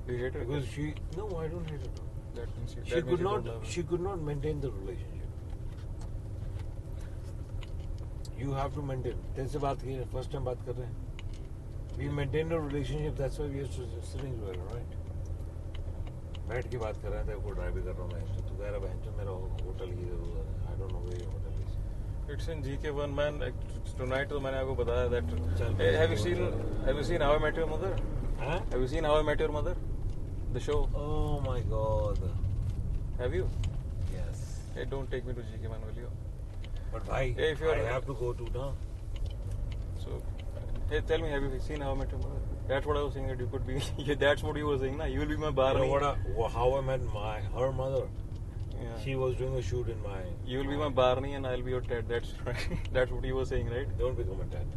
Do you hate her? Because no, I don't hate her. No. That means She could not. She could not maintain the relationship. You have to maintain. तेरे से बात की first time बात कर रहे हैं. We maintained a relationship. That's why we are sitting together, right? बैठ के बात कर रहे हैं. तेरे को ड्राइव भी कर रहा हूँ मैं. तो तू कह रहा बहन चो मेरा होटल ही है उधर. I don't know where your hotel is. It's in GK1, man. Tonight तो मैंने आपको बताया that. चल, Hey, have you seen How I Met Your Mother? Huh? Have you seen How I Met Your Mother? The show. Oh my God. Have you? Yes. Hey, don't take me to GK1, will you? But bhai, Hey, if you are- I have to go to now. So, hey, tell me, have you seen How I Met Your Mother? That's what I was saying that you could be. Yeah, that's what you were saying, na? You will be my You Barney. know how I met her mother. Yeah. She was doing a shoot in my. You will be my Barney and I'll be your Ted. That's right. That's what you were saying, right? Don't become a dad.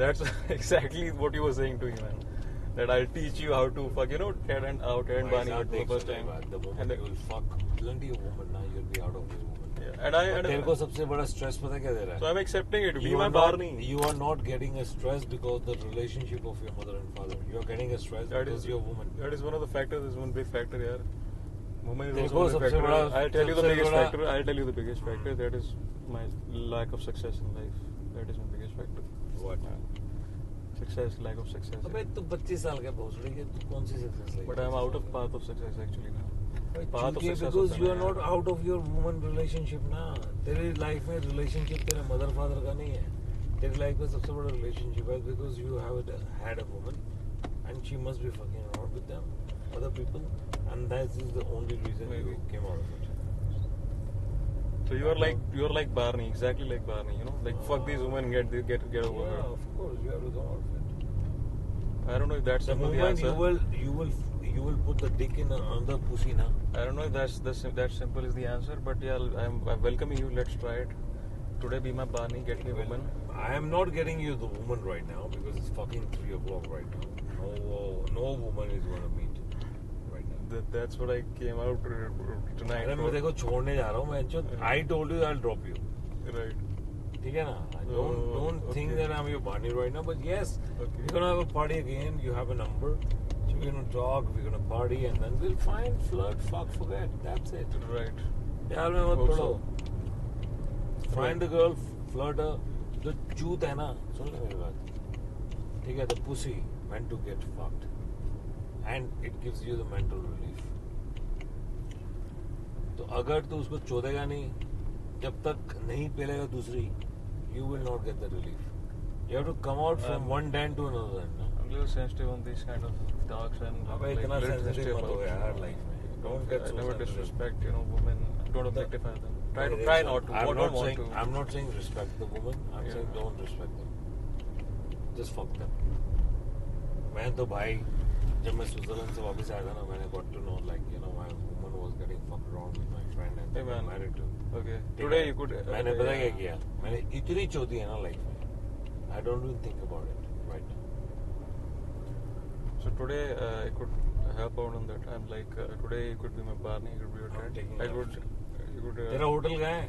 That's exactly what you were saying to me, man. That I'll teach you how to fuck, Ted and Barney for the first time. The moment And you will fuck plenty of women, now you'll be out of this woman. yeah, and I तेरे को सबसे बड़ा stress पता क्या दे रहा है? so I'm accepting it. Be You my are not- Barney. You are not getting a stress because the relationship of your mother and father. You are getting a stress That because is you're a woman. That is one of the factors. Is one big factor here. Woman is देखो, also a सबसे factor. बड़ा- I'll tell you the सबसे biggest बड़ा- factor. I'll tell you the biggest factor. That is my lack of success in life. That is my biggest factor. What? Success, lack of success. अबे तू 25 साल का भोसड़ी के तू कौन सी सक्सेस लेगा? But I'm out of path of success actually now. Path of success because होता you are है not यार. out of your woman relationship ना. तेरी लाइफ में रिलेशनशिप तेरे मदर फादर का नहीं है. तेरी लाइफ में सबसे बड़ा रिलेशनशिप है because you have had a woman and she must be fucking around with them other people and that is the only reason Maybe. you came out of it. So you are like Barney, exactly like Barney. You know, like fuck these women, get over Yeah, her. of course you have to come out of it. I don't know if that's The simple the moment answer. you will put the dick in another pussy now. I don't know if that simple is the answer, but yeah, I'm welcoming you. Let's try it. Today be my Barney, get me a woman. I am not getting you the woman right now because it's fucking 3 o'clock right now. No woman is going to meet right now. That's what I came out tonight. अरे मैं for. देखो छोड़ने जा रहा हूँ मैं I told you I'll drop you. Right. ठीक है ना? Don't think okay. that I'm your Barney right now, but yes, Okay. we're gonna have a party again. You have a number, so we're gonna talk, we're gonna party, and then we'll find, flirt, fuck, forget. That's it. Right. प्यार में मत Hope पड़ो. so. Find a girl, flirt her. जो चूत है ना, सुन ले मेरी बात. ठीक है, the pussy meant to get fucked, and it gives you the mental relief. तो अगर तू उसको चोदेगा नहीं, जब तक नहीं पेलेगा दूसरी, you will not get the relief. You have to come out from one den to another den. No? I'm a little sensitive on these kind of talks and अबे like, इतना little sensitive मत हो about- यार life में. Don't get I so never sensitive. disrespect, women. Don't objectify them. Try not to. I'm Don't not want saying to. I'm not saying respect the woman. I'm Yeah. saying don't respect them. Just fuck them. मैं तो भाई जब मैं Switzerland से वापस आया था ना, मैंने got to know like you know my woman was getting fucked around with my friend and Hey, man. married to. Okay. Today you could. मैंने पता क्या किया? मैंने इतनी चौथी है ना लाइफ में. I don't even think about it right now. So today I could help out on that. I'm like today you could be my Barney, you could be your I'm dad. taking I that could. shit. You could. तेरा hotel कहाँ है?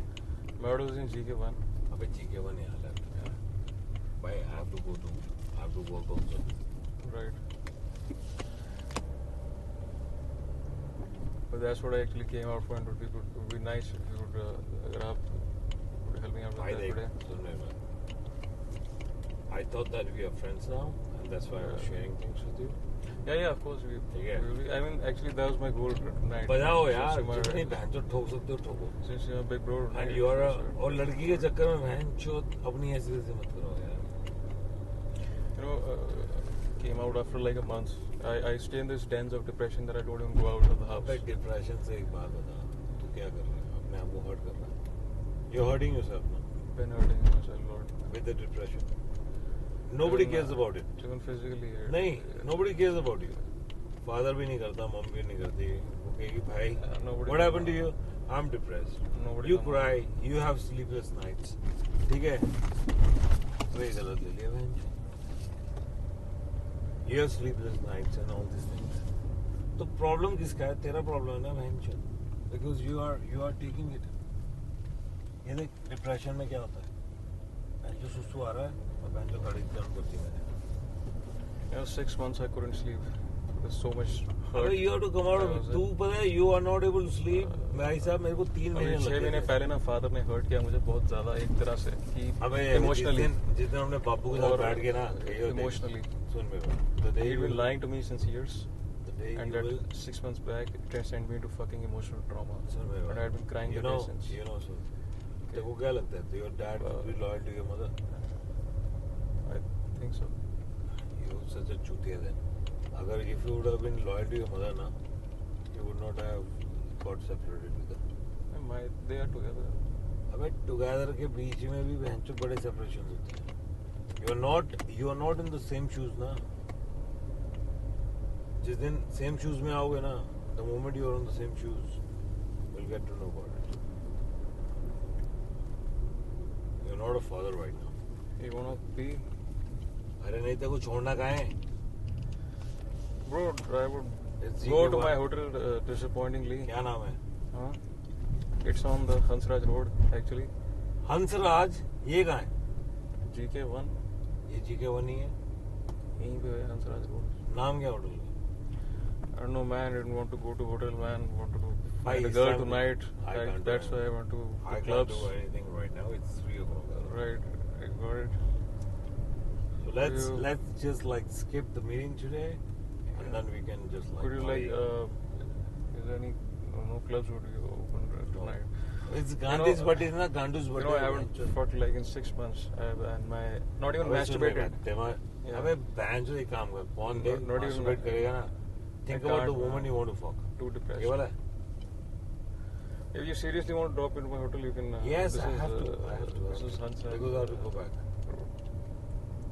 My house is in GK1. अबे GK1 यहाँ left है. Bhai, I have to work also. Right. But that's what I actually came out for, and it would be nice if you could help me out with भाई that देख, today. सुन मेरी बात. I thought that we are friends now, and that's why I was sharing things with you. Yeah, of course. Yeah. I mean, actually, that was my goal tonight. बजाओ यार, Since you're जितनी my- बहन चो ठोक सकते हो ठोको. Since you're a big bro. And you are और लड़की के चक्कर में बहन चो अपनी ऐसे ऐसे मत करो यार. You know, came out after like a month. I stay in this dens of depression that I don't even go out of the house. अबे डिप्रेशन से एक बात बता, तू क्या कर रहा है? अपने आप को हर्ट कर रहा है. You're hurting yourself now Been hurting myself a lot. with the depression. Nobody cares about it. Even physically. नहीं, nobody cares about you. Father भी नहीं करता, mom भी नहीं करती. वो कहेगी भाई, nobody what happened to knows. you? I'm depressed. Nobody You knows. cry. You have sleepless nights. ठीक है? अबे गलत ले लिया बहन. You have sleepless nights and all these things. तो प्रॉब्लम किसका है? तेरा प्रॉब्लम है ना बहन. Because you are taking it. ये देख डिप्रेशन में क्या होता है? बहन जो सुसु आ रहा है और बहन जो गाड़ी गर्म करती है. You know, 6 months I couldn't sleep. There's so much hurt. अरे you have to come out of it. तू पता है you are not able to sleep. भाई साहब मेरे को 3 महीने अभी 6 महीने लगे. पहले ना फादर ने हर्ट किया मुझे बहुत ज्यादा एक तरह से कि अबे इमोशनली जिस दिन हमने बापू के साथ बैठ के ना इमोशनली सुन मेरे the day he'd you been will- lying to me since years the day and you that will 6 months back it sent me into fucking emotional trauma सुन मेरे and I had been crying you ever know since. सुन तेरे को क्या लगता है your dad would be loyal to your mother? I think so. You such a चूतिया then. अगर if you would have been loyal to your mother ना, you would not have got separated with her. They are together. अबे together के बीच में भी बहनचोद बड़े separation होते हैं. You are not in the same shoes ना. जिस दिन same shoes में आओगे ना, the moment you are on the same shoes, you'll get to know about it. You're not a father right now. You wanna be? अरे नहीं तेरे को छोड़ना कहाँ है? Bro, I would It's go to GK1. my hotel disappointingly. क्या नाम है? Huh? It's on the Hansraj Road actually. Hansraj. ये कहाँ है? GK1. ये GK1 ही है. यहीं पे है हंसराज रोड. नाम क्या होटल का? don't know, man. I didn't want to go to hotel, man. Want to Bhai, find a girl Islam- tonight. I can't do That's why I anything. went to I the can't clubs. do anything right now. It's 3 o'clock. Right, I got it. So let's just like skip the meeting today, and then we can just like. Could you like? party. Is there any no clubs would you open tonight? It's Gandhi's birthday, it's not Gandu's You birthday. know, I haven't fucked like in 6 months, and my not even masturbated. Yeah. अबे बहन जो एक काम कर porn देख Not even- masturbate करेगा ना. Think I about the can't, woman you want to fuck. Too depressed. ये वाला है? If you seriously want to drop into my hotel, you can. Yes, this I is, have to. I have to. This is Hansraj. Because I have to go back.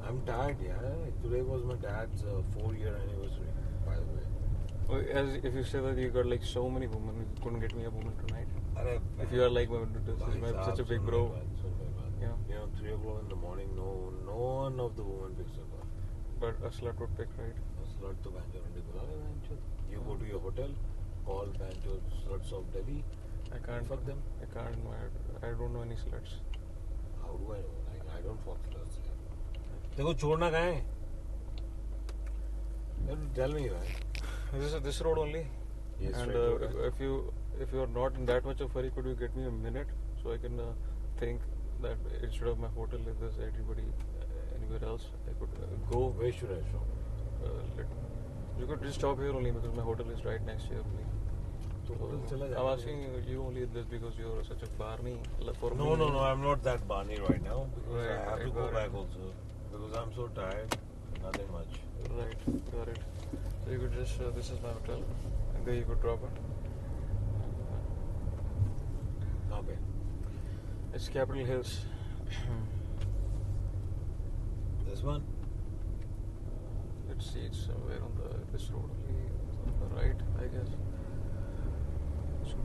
I'm tired, yeah. Today was my dad's 4-year anniversary, by the way. As if you say that you got like so many women, you couldn't get me a woman tonight. अरे If you are like such a big bro. Yeah. You know, 3 o'clock in the morning, no one of the women picks up. But a slut would pick, right? Slut to Banjo and बुला ले Banjo. You go to your hotel, call Banjo sluts of Delhi. I can't. Fuck them. I can't. I don't know any sluts. How do I know? Like, I don't fuck sluts. देखो छोड़ना कहाँ है? You have to tell me, man. This road only. Yes, And straight road, right? if you are not in that much of a hurry, could you get me a minute so I can think that instead of my hotel, if there's anybody anywhere else, I could go. Where should I shop? You could just stop here only because my hotel is right next here only. तो hotel चला I'm जाएगा. asking you only this because you're such a barney. For No, me, I'm not that Barney right now because Right, I have to right, go got back it. also because I'm so tired. Nothing much. Right, got it. So you could just, this is my hotel, and there you could drop it. कहाँ पे? It's Capitol Hills. This one? Let's see, it's somewhere on this road only, on the right, I guess. So,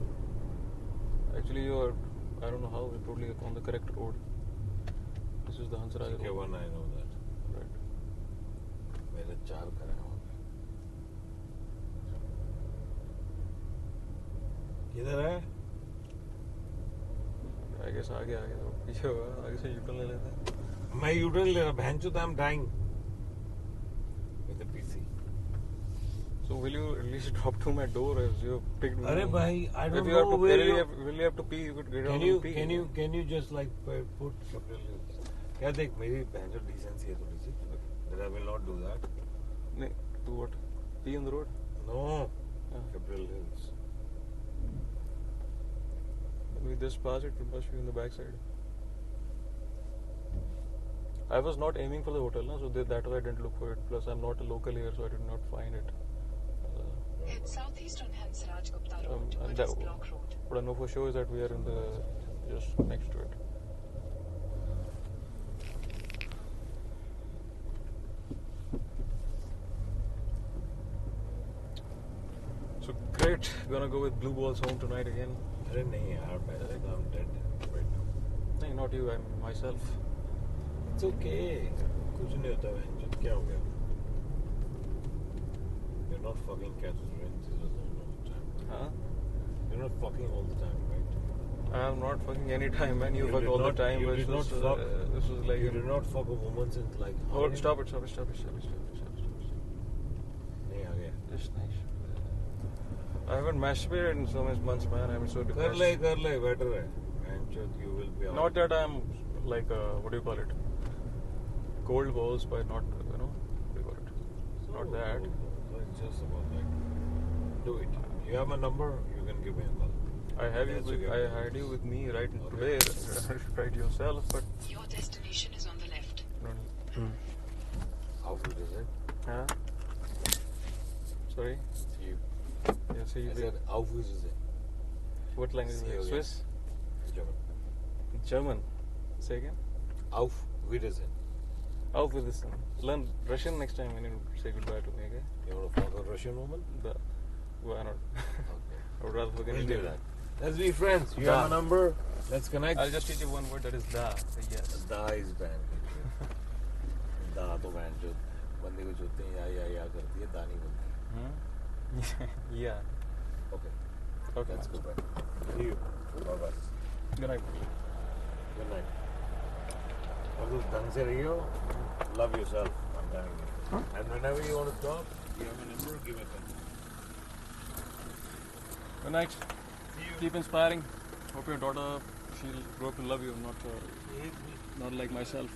actually, you're, I don't know how, you're totally on the correct road. This is the Hansraj Okay, road. one I know that. Right. मेरे 4 घर हैं वहाँ पे. किधर है? I guess आगे तो पीछे होगा, आगे से U-turn ले लेते हैं. मैं U-turn ले रहा. बहनचोद, I'm dying with the PC. So will you at least drop to my door as you picked me? अरे भाई, I If don't you have know to where really you. will you have to pee, you could get out Can and you pee. can you just like put Capitol Hills? क्या देख मेरी बहनचोद decency है थोड़ी सी. That I will not do that. Nee, do what? Pee on the road? No. Yeah. Capitol Hills. When we just pass it, it must be on the back side. I was not aiming for the hotel, na, so that way I didn't look for it. Plus, I'm not a local here, so I did not find it. Head southeast on Hansraj Gupta Road And towards that, Block Road. what I know for sure is that we are in the just next to it. So great, gonna go with blue balls home tonight again. अरे नहीं यार, बहनचोद, I'm dead right now. No, not you, I'm myself. It's okay. कुछ नहीं होता बहनचोद, क्या हो गया? You're not fucking Catherine Renzi all the time. Huh? You're not fucking all the time, right? I'm not fucking any time, man. You fuck did all not- the time. You but did this not was, fuck. this was like. You did not fuck a woman since like. how Oh, many- stop it! नहीं आ गया. Just nice. I haven't masturbated in so many months, man. I'm so depressed. कर ले, better है. Bहनचोद, you will be out. Not that I'm like, what do you call it? Cold balls, but not, what do you call it? Not that. So it's just about like, do it. You have my number, you can give me a call. I have you Yes, with, you I can. had you with me right Okay. today, right yourself, but Your destination is on the left. no need. How good is it? Huh? Sorry? You. Yeah, see, I said, how good is it? what language is See it? you Swiss? German. German? Say again? Auf Wiedersehen. Out with this one. Learn Russian next time when you say goodbye to me, okay? You want to fuck a Russian woman? Why not? Okay. I would rather fucking We'll do Indian. that. Let's be friends. You have Da. a number. Let's connect. I'll just teach you one word, that is da. Say yes. Da is banned. Da तो बहन जो बंदे को जोते हैं या करती है, दा नहीं बोलती. Yeah. Okay. Okay. Let's go back. See you. Bye bye. Good night. Good night. अब तुम ढंग से रहियो. Love yourself. I'm telling you. And whenever you want to talk, you have a number. Give me a call. Good night. Keep inspiring. Hope your daughter, she'll grow up to love you, not like myself.